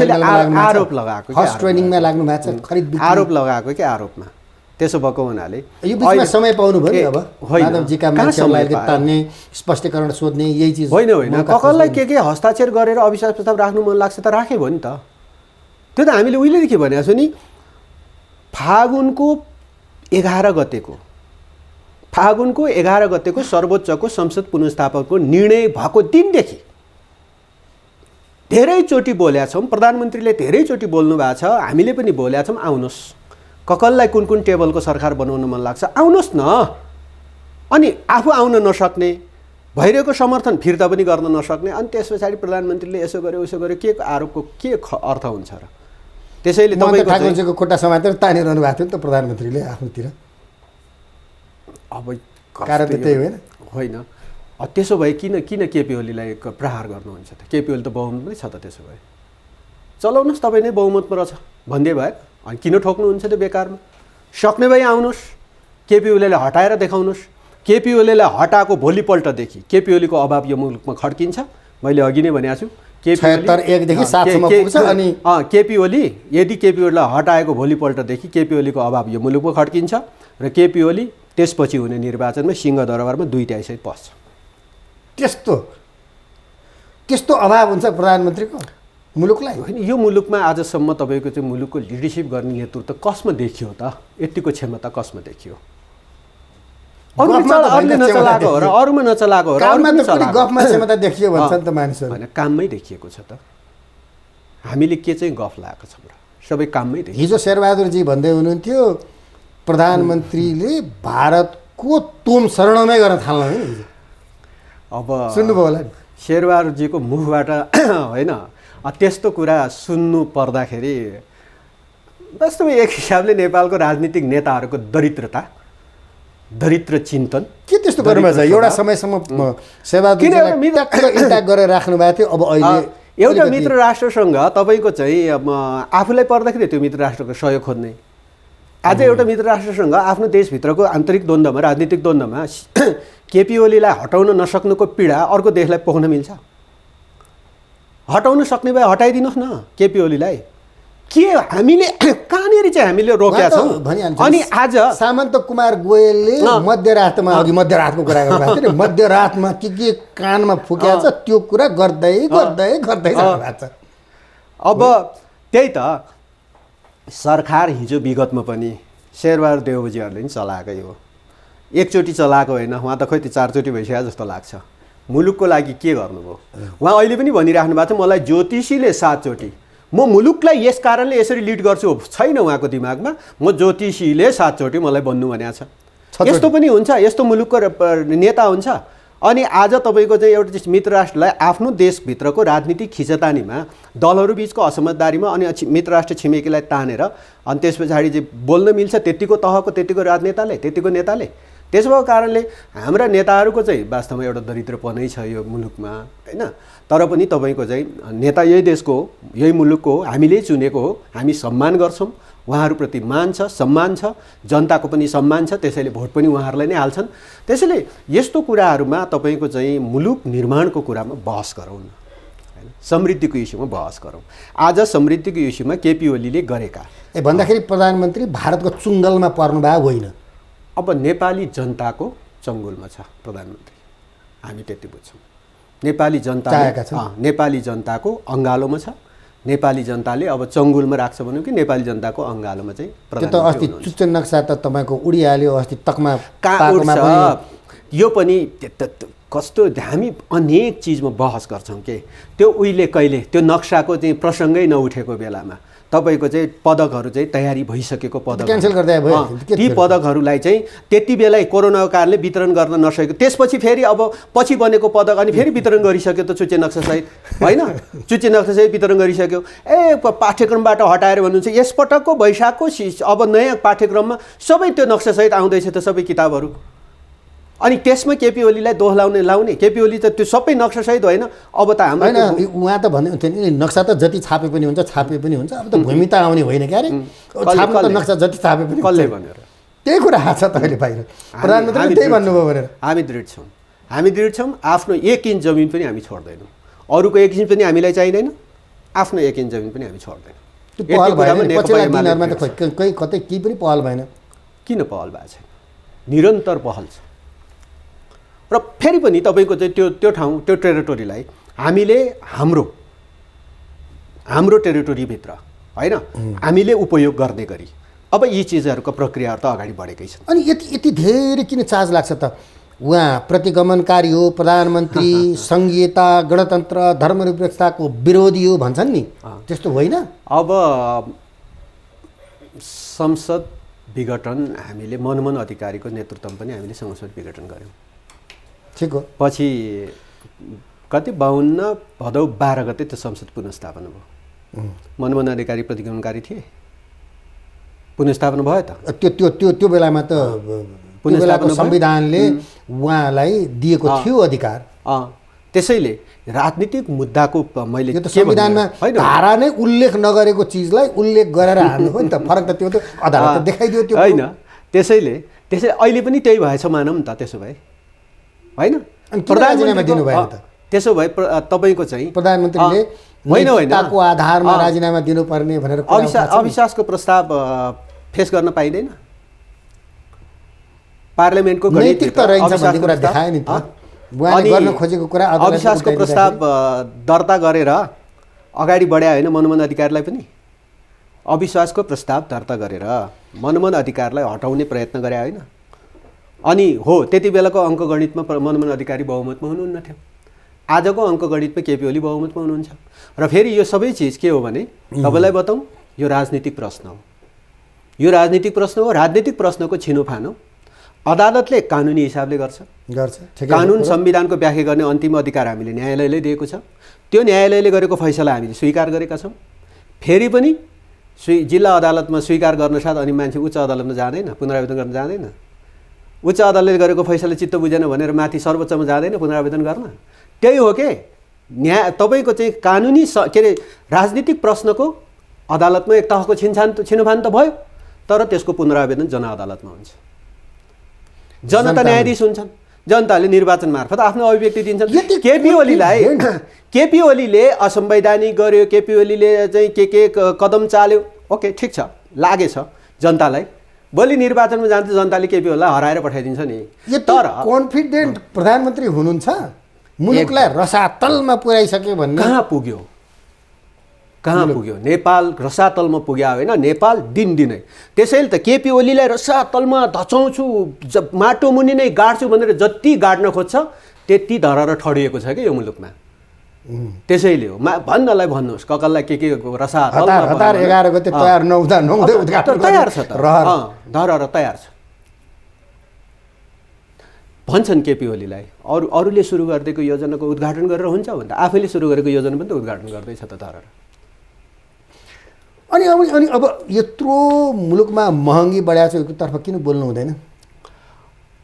Speaker 2: आरोप लगाएको
Speaker 1: ट्रेनिङमा लाग्नु भएको छ, खरिद
Speaker 2: आरोप लगाएको के आरोपमा त्यसो भएको हुनाले
Speaker 1: यो बिचमा समय पाउनु भयो। अब माधवजीका मान्छेहरूलाई तान्ने स्पष्टीकरण सोध्ने यही चिज
Speaker 2: होइन। ककललाई के हस्ताक्षर गरेर अविश्वास प्रस्ताव राख्नु मन लाग्छ त राखे भयो नि त। त्यो त हामीले उहिलेदेखि भनेको छु नि। फागुनको 11 गतेको सर्वोच्चको संसद पुनर्स्थापनको निर्णय भएको दिनदेखि धेरैचोटि बोलेका छौँ। प्रधानमन्त्रीले धेरैचोटि बोल्नु भएको छ, हामीले पनि बोलेका छौँ। आउनुहोस्, ककललाई कुन टेबलको सरकार बनाउन मन लाग्छ आउनुहोस् न। अनि आफू आउन नसक्ने, भइरहेको समर्थन फिर्ता पनि गर्न नसक्ने, अनि त्यस पछाडि प्रधानमन्त्रीले यसो गर्यो उसो गर्यो, के आरोपको के अर्थ हुन्छ र? त्यसैले
Speaker 1: तपाईँको ठाकुरजीको खुट्टा समातेर तानिरहनु भएको थियो नि त प्रधानमन्त्रीले आफ्नोतिर।
Speaker 2: अब
Speaker 1: कारण त त्यही
Speaker 2: होइन। त्यसो भए किन केपी ओलीलाई प्रहार गर्नुहुन्छ त? केपी ओली त बहुमतमै छ त। त्यसो भए चलाउनुहोस्, तपाईँ नै बहुमतमा रहेछ भन्दै भए अनि किन ठोक्नुहुन्छ त्यो बेकारमा? सक्ने भए आउनुहोस्, केपी ओलीलाई हटाएर देखाउनुहोस्। केपी ओलीलाई हटाएको भोलिपल्टदेखि केपी ओलीको अभाव यो मुलुकमा खड्किन्छ। मैले अघि नै भनेको छु,
Speaker 1: 76 1 देखि 7 सम्म पुग्छ अनि
Speaker 2: केपी ओली यदि केपी ओलीलाई हटाएको भोलिपल्टदेखि केपी ओलीको अभाव यो मुलुकमा खड्किन्छ र केपी ओली त्यसपछि हुने निर्वाचनमा सिंहदरबारमा 2/3 सहित पस्छ।
Speaker 1: त्यस्तो अभाव हुन्छ प्रधानमन्त्रीको मुलुकलाई?
Speaker 2: होइन, यो मुलुकमा आजसम्म तपाईँको चाहिँ मुलुकको लिडरसिप गर्ने नेतृत्व कसमा देखियो त? यतिको क्षमता कसमा देखियो? अरूले नचलाएको हो र अरूमा नचलाएको हो र
Speaker 1: गफमा क्षमता देखियो भन्छ नि त मानिसहरू।
Speaker 2: होइन, काममै देखिएको छ त। हामीले के चाहिँ गफ लगाएको छौँ र? सबै काममै देखियो।
Speaker 1: हिजो शेरबहादुरजी भन्दै हुनुहुन्थ्यो प्रधानमन्त्रीले भारतको तुम शरणमै गर्न थाल्नु है।
Speaker 2: अब
Speaker 1: सुन्नुभयो होला नि
Speaker 2: शेरबहादुरजीको मुखबाट होइन त्यस्तो कुरा सुन्नु पर्दाखेरि वास्तवमा एक हिसाबले नेपालको राजनीतिक नेताहरूको दरिद्र चिन्तन
Speaker 1: के त्यस्तो गर्नुभएको छ? एउटा समयसम्म शेरबहादुरजीलाई इन्ट्याक गरेर राख्नु भएको थियो, अब अहिले
Speaker 2: एउटा मित्र राष्ट्रसँग तपाईँको चाहिँ आफूलाई पर्दाखेरि त्यो मित्र राष्ट्रको सहयोग खोज्ने, आज एउटा मित्र राष्ट्रसँग आफ्नो देशभित्रको आन्तरिक द्वन्द्वमा राजनीतिक द्वन्द्वमा केपी ओलीलाई हटाउन नसक्नुको पीडा अर्को देशलाई पोख्न मिल्छ? हटाउन सक्ने भए हटाइदिनुहोस् न केपी ओलीलाई। के हामीले कहाँनिर चाहिँ हामीले रोकेका छौँ? अनि आज
Speaker 1: सामन्त कुमार गोयलले मध्यरातमा अघि मध्यरातको कुरा गर्नुभएको थियो नि, मध्यरातमा के कानमा फुकेको छ त्यो कुरा गर्दै जानुभएको छ।
Speaker 2: अब त्यही त सरकार हिजो विगतमा पनि शेरबहादुर देउबजीहरूले नि चलाएकै हो। एकचोटि चलाएको होइन, उहाँ त खोइ त्यो 4 चोटि भइसक्यो जस्तो लाग्छ। मुलुकको लागि के गर्नुभयो? उहाँ अहिले पनि भनिराख्नु भएको छ मलाई ज्योतिषीले 7 चोटि, म मुलुकलाई यस कारणले यसरी लिड गर्छु छैन उहाँको दिमागमा। म ज्योतिषीले 7 चोटि मलाई बन्नु भनेको छ। यस्तो पनि हुन्छ, यस्तो मुलुकको नेता हुन्छ। अनि आज तपाईँको चाहिँ एउटा मित्र राष्ट्रलाई आफ्नो देशभित्रको राजनीतिक खिचतानीमा दलहरू बिचको असमझदारीमा अनि मित्र राष्ट्र छिमेकीलाई तानेर अनि त्यस पछाडि चाहिँ बोल्न मिल्छ त्यतिको तहको त्यतिको राजनेताले त्यतिको नेताले। त्यसो भएको कारणले हाम्रा नेताहरूको चाहिँ वास्तवमा एउटा दरिद्रपनै छ यो मुलुकमा होइन। तर पनि तपाईँको चाहिँ नेता यही देशको हो, यही मुलुकको हो, हामीले चुनेको हो, हामी सम्मान गर्छौँ, उहाँहरूप्रति मान छ, सम्मान छ, जनताको पनि सम्मान छ, त्यसैले भोट पनि उहाँहरूलाई नै हाल्छन्। त्यसैले यस्तो कुराहरूमा तपाईँको चाहिँ मुलुक निर्माणको कुरामा बहस गरौँ न होइन, समृद्धिको इस्युमा बहस गरौँ। आज समृद्धिको इस्युमा केपी ओलीले गरेका
Speaker 1: भन्दाखेरि प्रधानमन्त्री भारतको चुङ्गलमा पर्नु भएको होइन,
Speaker 2: अब नेपाली जनताको चङ्गुलमा छ प्रधानमन्त्री, हामी त्यति बुझ्छौँ। नेपाली जनताको अङ्गालोमा छ। नेपाली जनताले अब चङ्गुलमा राख्छ भन्यो कि नेपाली जनताको अङ्गालोमा चाहिँ
Speaker 1: अस्ति चुच्चे नक्सा त तपाईँको उडिहाल्यो अस्ति तकमा
Speaker 2: यो पनि कस्तो हामी अनेक चिजमा बहस गर्छौँ के त्यो उहिले कहिले त्यो नक्साको चाहिँ प्रसङ्गै नउठेको बेलामा तपाईँको चाहिँ पदकहरू चाहिँ तयारी भइसकेको पदक
Speaker 1: क्यान्सल गर्दै भयो।
Speaker 2: ती पदकहरूलाई चाहिँ त्यति बेलै कोरोनाको कारणले वितरण गर्न नसकेको, त्यसपछि फेरि अब पछि बनेको पदक अनि फेरि वितरण गरिसक्यो त चुच्चे नक्सासहित होइन, चुच्चे नक्सासहित वितरण गरिसक्यो। पाठ्यक्रमबाट हटाएर भन्नुहुन्छ यसपटकको वैशाखको अब नयाँ पाठ्यक्रममा सबै त्यो नक्सासहित आउँदैछ त सबै किताबहरू। अनि त्यसमा केपी ओलीलाई दोष लाउने केपी ओली त त्यो सबै नक्सासहित होइन। अब त हाम्रो
Speaker 1: होइन उहाँ त भन्नुहुन्थ्यो नि नक्सा त जति छापे पनि हुन्छ अब त भूमि त आउने होइन क्या अरे, छाप्नु त नक्सा जति छापे पनि
Speaker 2: कसले भनेर
Speaker 1: त्यही कुरा आएको छ तपाईँले बाहिर प्रधानमन्त्रीले त्यही भन्नुभयो भनेर।
Speaker 2: हामी दृढ छौँ, आफ्नो 1 इन्च जमिन पनि हामी छोड्दैनौँ, अरूको 1 इन्च पनि हामीलाई चाहिँदैन, आफ्नो 1 इन्च जमिन पनि हामी छोड्दैनौँ।
Speaker 1: पहल भएन पछिल्ला दिनहरूमा त कतै केही पनि पहल भएन।
Speaker 2: किन पहल भएको छैन? निरन्तर पहल छ। र फेरि पनि तपाईँको चाहिँ त्यो ठाउँ त्यो टेरिटोरीलाई हामीले हाम्रो टेरिटोरीभित्र होइन हामीले उपयोग गर्ने गरी अब यी चिजहरूको प्रक्रियाहरू त अगाडि बढेकै छन्।
Speaker 1: अनि यति धेरै किन चार्ज लाग्छ त? उहाँ प्रतिगमनकारी हो, प्रधानमन्त्री सङ्घीयता गणतन्त्र धर्मनिरपेक्षताको विरोधी हो भन्छन् नि, त्यस्तो होइन?
Speaker 2: अब संसद विघटन हामीले मनमोहन अधिकारीको नेतृत्वमा पनि हामीले संसद विघटन गऱ्यौँ।
Speaker 1: ठिक हो।
Speaker 2: पछि कति 52 भदौ 12 गते त्यो संसद पुनर्स्थापना भयो। मनमोहन अधिकारी प्रतिगमनकारी थिए, पुनर्स्थापना भयो त।
Speaker 1: त्यो बेलामा त पुनर्स्थापना संविधानले उहाँलाई दिएको थियो अधिकार।
Speaker 2: त्यसैले राजनीतिक मुद्दाको मैले
Speaker 1: यो त संविधानमा धारा नै उल्लेख नगरेको चिजलाई उल्लेख गरेर हाल्नु हो नि त, फरक त त्यो त अदालतले देखाइदियो त्यो
Speaker 2: होइन। त्यसैले अहिले पनि त्यही भएछ मानौँ नि त। त्यसो भए होइन
Speaker 1: प्रधानमन्त्रीले दिनु भएन त,
Speaker 2: त्यसो भए तपाईँको चाहिँ
Speaker 1: प्रधानमन्त्रीले
Speaker 2: होइन
Speaker 1: नैतिकताको आधारमा राजीनामा दिनुपर्ने भनेर
Speaker 2: अविश्वासको प्रस्ताव फेस गर्न पाइँदैन। पार्लियामेन्टको
Speaker 1: नैतिकता रहन्छ भन्ने कुरा देखायो नि त। उहाँले गर्न खोजेको कुरा
Speaker 2: अविश्वासको प्रस्ताव दर्ता गरेर अगाडि बढायो होइन मनमोहन अधिकारीलाई पनि। अविश्वासको प्रस्ताव दर्ता गरेर मनमोहन अधिकारीलाई हटाउने प्रयत्न गरे होइन। अनि हो त्यति बेलाको अङ्कगणितमा मनमोहन अधिकारी बहुमतमा हुनुहुन्न थियो। आजको अङ्कगणितमा केपी ओली बहुमतमा हुनुहुन्छ। र फेरि यो सबै चिज के हो भने तपाईँलाई बताउँ, यो राजनीतिक प्रश्न हो। यो राजनीतिक प्रश्न हो। राजनीतिक प्रश्नको छिनोफानो अदालतले कानुनी हिसाबले गर्छ। कानुन संविधानको व्याख्या गर्ने अन्तिम अधिकार हामीले न्यायालयले दिएको छ। त्यो न्यायालयले गरेको फैसला हामीले स्वीकार गरेका छौँ। फेरि पनि जिल्ला अदालतमा स्वीकार गर्न साथ अनि मान्छे उच्च अदालतमा जाँदैन, पुनरावेदन गर्न जाँदैन। उच्च अदालतले गरेको फैसला चित्त बुझेन भनेर माथि सर्वोच्चमा जाँदैन पुनरावेदन गर्न। त्यही हो के तपाईँको चाहिँ कानुनी के अरे राजनीतिक प्रश्नको अदालतमा एक तहको छिनोफान त भयो, तर त्यसको पुनरावेदन जनअदालतमा हुन्छ। जनता न्यायाधीश हुन्छन्। जनताले निर्वाचन मार्फत आफ्नो अभिव्यक्ति दिन्छन्। केपी ओलीले असंवैधानिक गर्यो, केपी ओलीले चाहिँ के कदम चाल्यो, ओके ठिक छ, लागेछ जनतालाई। भोलि निर्वाचनमा जान्छ जनताले केपी ओलीलाई हराएर पठाइदिन्छ नि।
Speaker 1: तर कन्फिडेन्ट प्रधानमन्त्री हुनुहुन्छ, मुलुकलाई रसातलमा पुर्याइसक्यो भन्ने। कहाँ पुग्यो नेपाल रसातलमा पुग्यो होइन। नेपाल दिनदिनै त्यसैले त केपी ओलीलाई रसातलमा धचाउँछु, माटो मुनि नै गाड्छु भनेर जति गाड्न खोज्छ त्यति धरर ठडिएको छ कि यो मुलुकमा। त्यसैले हो भन्नलाई भन्नुहोस् ककललाई के रसातल 11 गते तयार नहुँदै उद्घाटन
Speaker 2: तयार छ त, धरर तयार छ भन्छन् केपी ओलीलाई। अरूले सुरु गरिदिएको योजनाको उद्घाटन गरेर हुन्छ भन्दा आफैले सुरु गरेको योजना पनि त उद्घाटन गर्दैछ त धरर।
Speaker 1: अनि अब यत्रो मुलुकमा महँगी बढाएको छ, योतर्फ किन बोल्नु हुँदैन?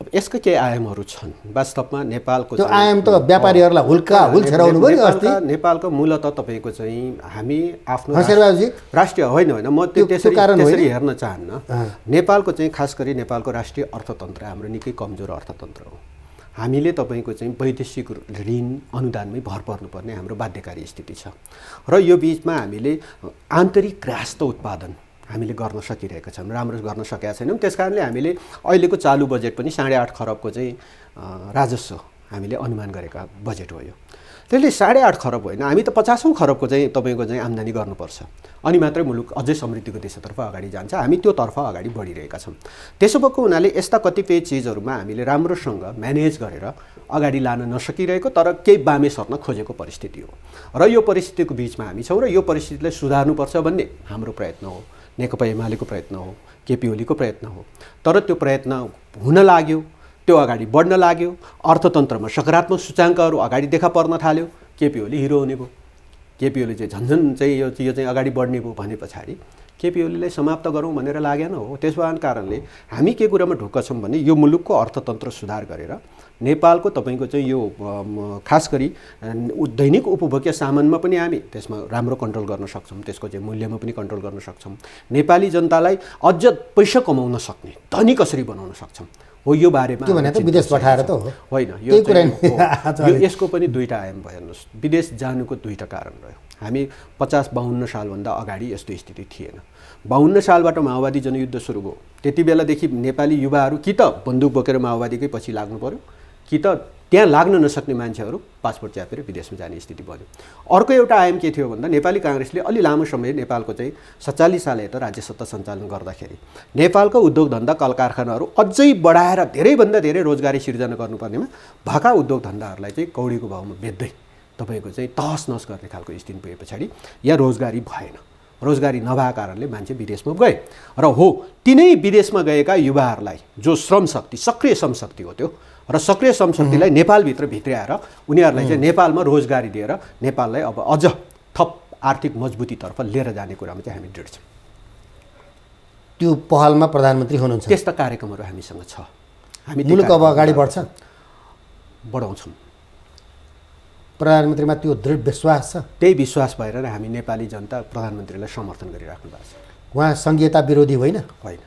Speaker 2: अब यसको केही आयामहरू छन् वास्तवमा। नेपालको
Speaker 1: त्यो आयाम त व्यापारीहरूलाई हुल छेराउनु भयो नि अस्ति।
Speaker 2: नेपालको मूलत तपाईँको चाहिँ हामी आफ्नो
Speaker 1: शेरबहादुरजी
Speaker 2: राष्ट्रिय होइन म त्यसरी हेर्न चाहन्न। नेपालको चाहिँ खास गरी नेपालको राष्ट्रिय अर्थतन्त्र हाम्रो निकै कमजोर अर्थतन्त्र हो। हामीले तपाईँको चाहिँ वैदेशिक ऋण अनुदानमै भर पर्नुपर्ने हाम्रो बाध्यकारी स्थिति छ। र यो बिचमा हामीले आन्तरिक ग्राहस्थ उत्पादन हामीले गर्न सकिरहेका छौँ, राम्रो गर्न सकेका छैनौँ। त्यस कारणले हामीले अहिलेको चालु बजेट पनि 8.5 खरबको चाहिँ राजस्व हामीले अनुमान गरेका बजेट हो यो। त्यसले 8.5 खरब होइन, हामी त 50औं खरबको चाहिँ तपाईँको चाहिँ आम्दानी गर्नुपर्छ, अनि मात्रै मुलुक अझै समृद्धिको दिशातर्फ अगाडि जान्छ। हामी त्योतर्फ अगाडि बढिरहेका छौँ। त्यसो भएको हुनाले यस्ता कतिपय चिजहरूमा हामीले राम्रोसँग म्यानेज गरेर अगाडि लान नसकिरहेको तर केही बामे सर्न खोजेको परिस्थिति हो। र यो परिस्थितिको बिचमा हामी छौँ र यो परिस्थितिलाई सुधार्नुपर्छ भन्ने हाम्रो प्रयत्न हो, नेकपा एमालेको प्रयत्न हो, केपी ओलीको प्रयत्न हो। तर त्यो प्रयत्न हुन लाग्यो, त्यो अगाडि बढ्न लाग्यो, अर्थतन्त्रमा सकारात्मक सूचाङ्कहरू अगाडि देखा पर्न थाल्यो, केपी ओली हिरो हुने भयो। केपी ओली चाहिँ झन्झन चाहिँ यो चाहिँ अगाडि बढ्ने भयो भने पछाडि केपी ओलीलाई समाप्त गरौँ भनेर लागेन हो। त्यस कारणले हामी के कुरामा ढुक्क छौँ भने यो मुलुकको अर्थतन्त्र सुधार गरेर नेपालको तपाईँको चाहिँ यो खास गरी दैनिक उपभोग्य सामानमा पनि हामी त्यसमा राम्रो कन्ट्रोल गर्न सक्छौँ, त्यसको चाहिँ मूल्यमा पनि कन्ट्रोल गर्न सक्छौँ। नेपाली जनतालाई अझ पैसा कमाउन सक्ने धनी कसरी बनाउन सक्छौँ हो, यो बारेमा
Speaker 1: विदेश पठाएर त
Speaker 2: होइन। यो यसको पनि दुईवटा आयाम भयो। हेर्नुहोस्, विदेश जानुको दुईवटा कारण रह्यो। हामी 50-52 सालभन्दा अगाडि यस्तो स्थिति थिएन। 52 सालबाट माओवादी जनयुद्ध सुरु भयो। त्यति बेलादेखि नेपाली युवाहरू कि त बन्दुक बोकेर माओवादीकै पछि लाग्नु पर्यो, कि त त्यहाँ लाग्न नसक्ने मान्छेहरू पासपोर्ट च्यापेर विदेशमा जाने स्थिति बन्यो। अर्को एउटा आयाम के थियो भन्दा नेपाली काङ्ग्रेसले अलि लामो समय नेपालको चाहिँ 47 साल यता राज्य सत्ता सञ्चालन गर्दाखेरि नेपालको उद्योग धन्दा कल कारखानाहरू अझै बढाएर धेरैभन्दा धेरै रोजगारी सिर्जना गर्नुपर्नेमा भएका उद्योग धन्दाहरूलाई चाहिँ कौडीको भावमा बेच्दै तपाईँको चाहिँ तहस नहस गर्ने खालको स्थिति पुगे पछाडि यहाँ रोजगारी भएन। रोजगारी नभएको कारणले मान्छे विदेशमा गए र हो तिनै विदेशमा गएका युवाहरूलाई जो श्रम शक्ति सक्रिय श्रम शक्ति हो त्यो र सक्रिय श्रम शक्तिलाई नेपालभित्र भित्र्याएर उनीहरूलाई चाहिँ नेपालमा रोजगारी दिएर नेपाललाई अब अझ थप आर्थिक मजबुतीतर्फ लिएर जाने कुरामा चाहिँ हामी दृढ छौँ।
Speaker 1: त्यो पहलमा प्रधानमन्त्री हुनुहुन्छ,
Speaker 2: त्यस्ता कार्यक्रमहरू हामीसँग छ। हामी
Speaker 1: मुलुक अब अगाडि बढ्छ,
Speaker 2: बढाउँछौँ।
Speaker 1: प्रधानमन्त्रीमा त्यो दृढ विश्वास छ।
Speaker 2: त्यही विश्वास भएर नै हामी नेपाली जनता प्रधानमन्त्रीलाई समर्थन गरिराख्नु भएको छ।
Speaker 1: उहाँ सङ्घीयता विरोधी होइन?
Speaker 2: होइन।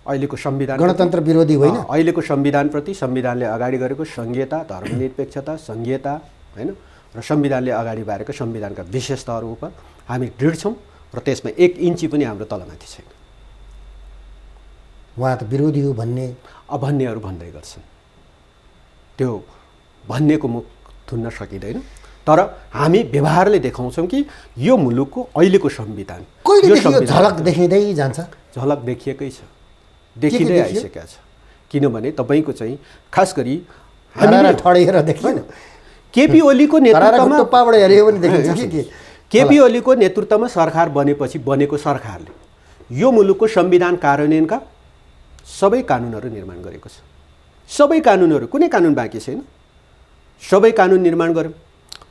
Speaker 2: अहिलेको संविधान
Speaker 1: गणतन्त्र विरोधी होइन।
Speaker 2: अहिलेको संविधानप्रति संविधानले अगाडि गरेको संघीयता, धर्मनिरपेक्षता, संघीयता होइन र संविधानले अगाडि बारेको संविधानका विशेषताहरू उप हामी दृढ छौँ र त्यसमा 1 इन्ची पनि हाम्रो तलमाथि छैन।
Speaker 1: उहाँ त विरोधी हो भन्ने
Speaker 2: भन्नेहरू भन्दै गर्छन्, त्यो भन्नेको मुख थुन्न सकिँदैन। तर हामी व्यवहारले देखाउँछौँ कि यो मुलुकको अहिलेको संविधान
Speaker 1: कहिलेदेखि यो झलक देखिँदै जान्छ?
Speaker 2: झलक देखिएकै छ, देखिँदै आइसकेको छ। किनभने तपाईँको चाहिँ खास गरी
Speaker 1: हामीले ठडेर देखिन
Speaker 2: केपी ओलीको नेतृत्वमा
Speaker 1: टप्पाबाट हेऱ्यो भने देखिन्छ कि
Speaker 2: केपी ओलीको नेतृत्वमा सरकार बनेपछि बनेको सरकारले यो मुलुकको संविधान कार्यान्वयनका सबै कानुनहरू निर्माण गरेको छ। सबै कानुनहरू, कुनै कानुन बाँकी छैन, सबै कानुन निर्माण गर्यो।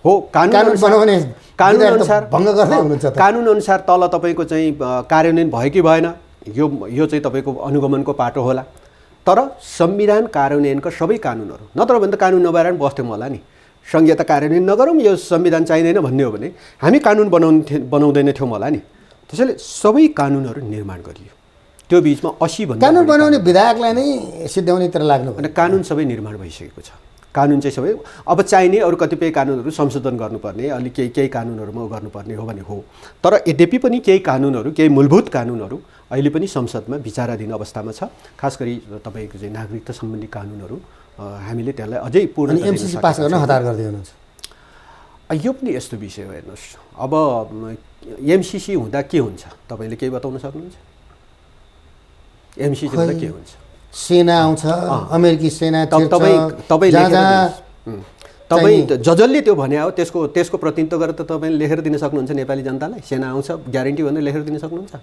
Speaker 2: हो,
Speaker 1: कानुन बनाउने
Speaker 2: कानुन अनुसार
Speaker 1: भङ्ग गर्दै हुनुहुन्छ त।
Speaker 2: कानुन अनुसार तल तपाईँको चाहिँ कार्यान्वयन भयो कि भएन यो चाहिँ तपाईँको अनुगमनको पाटो होला। तर संविधान कार्यान्वयनका सबै कानुनहरू, नत्र भने त कानुन नभएर पनि बस्थ्यौँ होला नि। संहिता कार्यान्वयन नगरौँ, यो संविधान चाहिँदैन भन्ने हो भने हामी कानुन बनाउँदैन थियौँ होला नि। त्यसैले सबै कानुनहरू निर्माण गरियो। त्यो बिचमा 80 भन्दा
Speaker 1: कानुन बनाउने विधायकलाई नै सिद्ध्याउनेतिर लाग्नु
Speaker 2: अनि कानुन सबै निर्माण भइसकेको छ। कानुन चाहिँ सबै अब चाहिने अरू कतिपय कानुनहरू संशोधन गर्नुपर्ने, अलि केही कानुनहरूमा गर्नुपर्ने हो भने हो। तर यद्यपि पनि केही कानुनहरू, केही मूलभूत कानुनहरू अहिले पनि संसदमा विचाराधीन अवस्थामा छ। खास गरी तपाईँको चाहिँ नागरिकता सम्बन्धी कानुनहरू हामीले त्यसलाई अझै पूर्ण
Speaker 1: एमसिसी पास गर्न हतार गर्दै हुनुहुन्छ।
Speaker 2: यो पनि यस्तो विषय हो। हेर्नुहोस्, अब एमसिसी हुँदा के हुन्छ तपाईँले केही बताउन सक्नुहुन्छ? एमसिसी हुँदा के हुन्छ?
Speaker 1: सेना आउँछ, अमेरिकी सेना
Speaker 2: तपाईँ जसले त्यो भने हो त्यसको प्रतिनिधित्व गरेर त तपाईँले लेखेर दिन सक्नुहुन्छ नेपाली जनतालाई? सेना आउँछ ग्यारेन्टी भनेर लेखेर दिन सक्नुहुन्छ?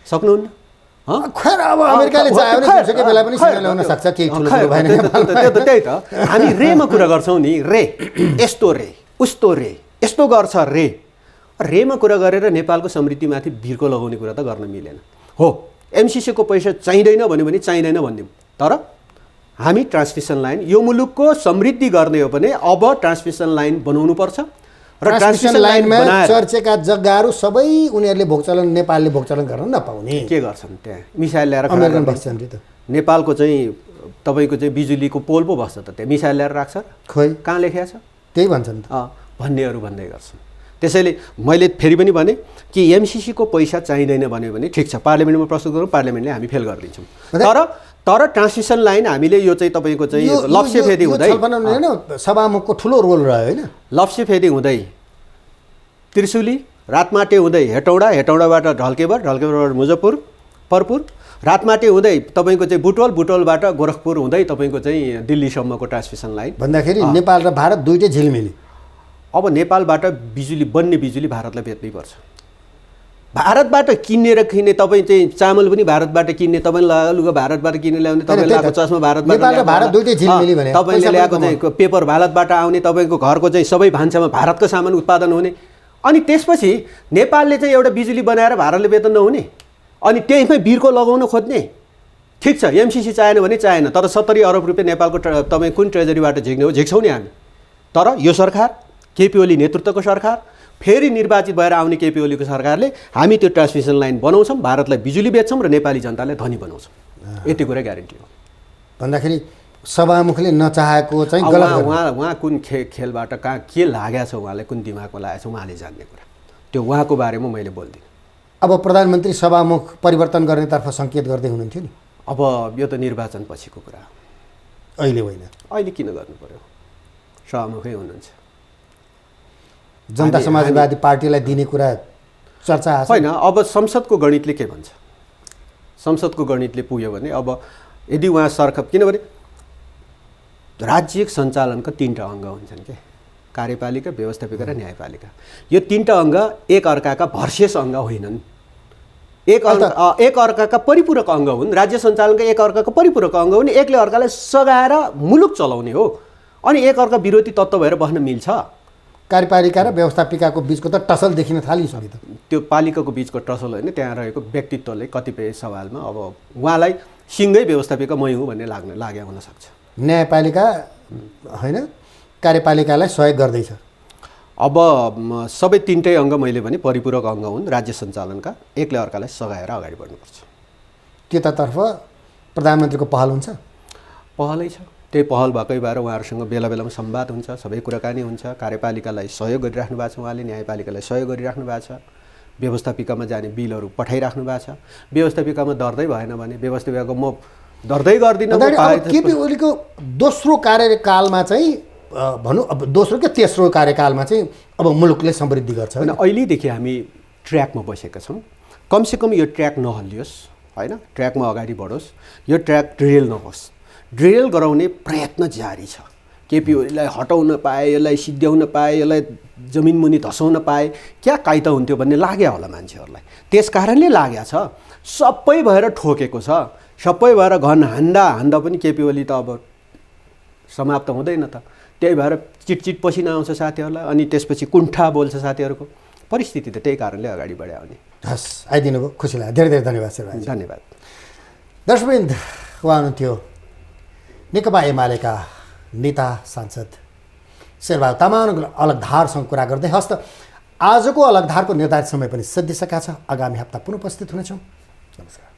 Speaker 2: सक्नुहुन्न?
Speaker 1: खैर अब अमेरिकाले चाह्यो भने जुनसुकै बेला पनि सेना ल्याउन सक्छ, केही ठुलो भएन।
Speaker 2: त्यही त हामी रेमा कुरा गर्छौँ नि, रे यस्तो रे उस्तो रे यस्तो गर्छ रे। रेमा कुरा गरेर नेपालको समृद्धिमाथि भिर्को लगाउने कुरा त गर्न मिलेन। हो, एमसिसीको पैसा चाहिँदैन भन्यो भने चाहिँदैन भनिदिउँ, तर हामी ट्रान्समिसन लाइन, यो मुलुकको समृद्धि गर्ने हो भने अब ट्रान्समिसन लाइन बनाउनुपर्छ र
Speaker 1: ट्रान्समिसन लाइनमा चर्चेका जग्गाहरू सबै उनीहरूले भोगचलन, नेपालले भोगचलन गर्न नपाउने
Speaker 2: के गर्छन्? त्यहाँ मिसाइल ल्याएर
Speaker 1: अमेरिकन बस्छन् त।
Speaker 2: नेपालको चाहिँ तपाईँको चाहिँ बिजुलीको पोल पो बस्छ त, त्यहाँ मिसाइल ल्याएर राख्छ?
Speaker 1: खोइ
Speaker 2: कहाँ लेखेको छ?
Speaker 1: त्यही भन्छन् त
Speaker 2: भन्नेहरू भन्दै गर्छन्। त्यसैले मैले फेरि पनि भने कि एमसिसीको पैसा चाहिँदैन भन्यो भने ठिक छ, पार्लियामेन्टमा प्रस्तुत गरौँ, पार्लियामेन्टले हामी फेल गरिदिन्छौँ। तर ट्रान्समिसन लाइन हामीले यो चाहिँ तपाईँको चाहिँ लप्सेफेदी हुँदै
Speaker 1: सभामुखको ठुलो रोल रह्यो होइन।
Speaker 2: लप्सेफेदी हुँदै त्रिशुली, रातमाटे हुँदै हेटौँडा, हेटौँडाबाट ढल्केबर, ढल्केबरबाट मुजफ्फरपुर, रातमाटे हुँदै तपाईँको चाहिँ बुटवल, बुटवलबाट गोरखपुर हुँदै तपाईँको चाहिँ दिल्लीसम्मको ट्रान्समिसन लाइन
Speaker 1: भन्दाखेरि नेपाल र भारत दुईटै झिलमिली।
Speaker 2: अब नेपालबाट बिजुली बन्ने बिजुली भारतलाई बेच्नै पर्छ। भारतबाट किनेर किन्ने तपाईँ चाहिँ चामल पनि भारतबाट किन्ने, तपाईँले लुगा भारतबाट किनेर ल्याउने, तपाईँले ल्याएको चस्मा भारतबाट, तपाईँले ल्याएको चाहिँ पेपर भारतबाट आउने, तपाईँको घरको चाहिँ सबै भान्सामा भारतको सामान उत्पादन हुने। अनि त्यसपछि नेपालले चाहिँ एउटा बिजुली बनाएर भारतले बेच्न नहुने, अनि त्यसमै भिरको लगाउन खोज्ने। ठिक छ, एमसिसी चाहेन भने चाहेन, तर 70 अरब रुपियाँ नेपालको तपाईँ कुन ट्रेजरीबाट झिक्ने हो? झिक्छौँ नि हामी। तर यो सरकार, केपी ओली नेतृत्वको सरकार, फेरि निर्वाचित भएर आउने केपी ओलीको सरकारले हामी त्यो ट्रान्समिसन लाइन बनाउँछौँ, भारतलाई बिजुली बेच्छौँ र नेपाली जनतालाई धनी बनाउँछौँ। यति कुरा ग्यारेन्टी हो।
Speaker 1: भन्दाखेरि सभामुखले नचाहेको चाहिँ गलत
Speaker 2: उहाँ कुन खेलबाट कहाँ के लागेको छ, उहाँलाई कुन दिमागमा लागेको छ उहाँले जान्ने कुरा, त्यो उहाँको बारेमा मैले बोल्दिनँ।
Speaker 1: अब प्रधानमन्त्री सभामुख परिवर्तन गर्नेतर्फ सङ्केत गर्दै हुनुहुन्थ्यो नि।
Speaker 2: अब यो त निर्वाचन पछिको कुरा हो,
Speaker 1: अहिले होइन।
Speaker 2: अहिले किन गर्नु पर्यो? सभामुखै हुनुहुन्छ।
Speaker 1: जनता समाजवादी पार्टीलाई दिने कुरा चर्चा
Speaker 2: होइन। अब संसदको गणितले के भन्छ? संसदको गणितले पुग्यो भने अब यदि उहाँ सरकार, किनभने राज्य सञ्चालनका 3टा अङ्ग हुन्छन् के, कार्यपालिका, व्यवस्थापिका र न्यायपालिका। यो 3टा अङ्ग एक अर्काका भर्सेस अङ्ग होइनन्, एक अर्काका परिपूरक अङ्ग हुन्। राज्य सञ्चालनका एक अर्काका परिपूरक अङ्ग हुन्, एकले अर्कालाई सघाएर मुलुक चलाउने हो, अनि एक अर्का विरोधी तत्त्व भएर बस्न मिल्छ।
Speaker 1: कार्यपालिका र व्यवस्थापिकाको बिचको त टसल देखिन थालिसक्यो त।
Speaker 2: त्यो पालिकाको बिचको टसल होइन, त्यहाँ रहेको व्यक्तित्वले कतिपय सवालमा अब उहाँलाई सिङ्गै व्यवस्थापिका मै हुँ भन्ने लाग्यो हुनसक्छ।
Speaker 1: न्यायपालिका होइन, कार्यपालिकालाई सहयोग गर्दैछ।
Speaker 2: अब सबै 3टै अङ्ग मैले भने परिपूरक अङ्ग हुन् राज्य सञ्चालनका, एकले अर्कालाई सघाएर अगाडि बढ्नुपर्छ।
Speaker 1: त्यतातर्फ प्रधानमन्त्रीको पहल हुन्छ?
Speaker 2: पहलै छ। त्यही पहल भएकै भएर उहाँहरूसँग बेला बेलामा संवाद हुन्छ, सबै कुराकानी हुन्छ। कार्यपालिकालाई सहयोग गरिराख्नु भएको छ, उहाँले न्यायपालिकालाई सहयोग गरिराख्नु भएको छ। व्यवस्थापिकामा जाने बिलहरू पठाइराख्नु भएको छ। व्यवस्थापिकामा दर्दै भएन भने व्यवस्थापिकाको म दर्दै गर्दिनँ।
Speaker 1: केपी ओलीको दोस्रो कार्यकालमा चाहिँ भनौँ, अब दोस्रो कि तेस्रो कार्यकालमा चाहिँ अब मुलुकले समृद्धि गर्छ
Speaker 2: होइन? अहिलेदेखि हामी ट्र्याकमा बसेका छौँ। कमसेकम यो ट्र्याक नहल्लियोस्, होइन? ट्र्याकमा अगाडि बढोस्, यो ट्र्याक ड्रेल नहोस्। ड्रेल गराउने प्रयत्न जारी छ। केपी ओलीलाई हटाउन पाए, यसलाई सिद्ध्याउन पाए, यसलाई जमिन मुनि धसाउन पाए क्या काइता हुन्थ्यो भन्ने लाग्यो होला मान्छेहरूलाई। त्यस कारणले लागेको छ। सबै भएर ठोकेको छ। सबै भएर घन हान्दा पनि केपी ओली त अब समाप्त हुँदैन त। त्यही भएर चिटचिट पसिना आउँछ साथीहरूलाई, अनि त्यसपछि कुण्ठा बोल्छ साथीहरूको। परिस्थिति त त्यही कारणले अगाडि बढ्यो भने।
Speaker 1: हस्, आइदिनु भयो, खुसी लाग्यो। धेरै धेरै धन्यवाद शेरबहादुर।
Speaker 2: धन्यवाद।
Speaker 1: दर्शकवृन्द, उहाँ हुनुहुन्थ्यो नेकपा एमालेका नेता सांसद शेरबहादुर तामाङ अलगधारसँग कुरा गर्दै। हस्त आजको अलगधारको निर्धारित समय पनि सिद्धिसकेका छ। आगामी हप्ता पुनः उपस्थित हुनेछौँ। नमस्कार।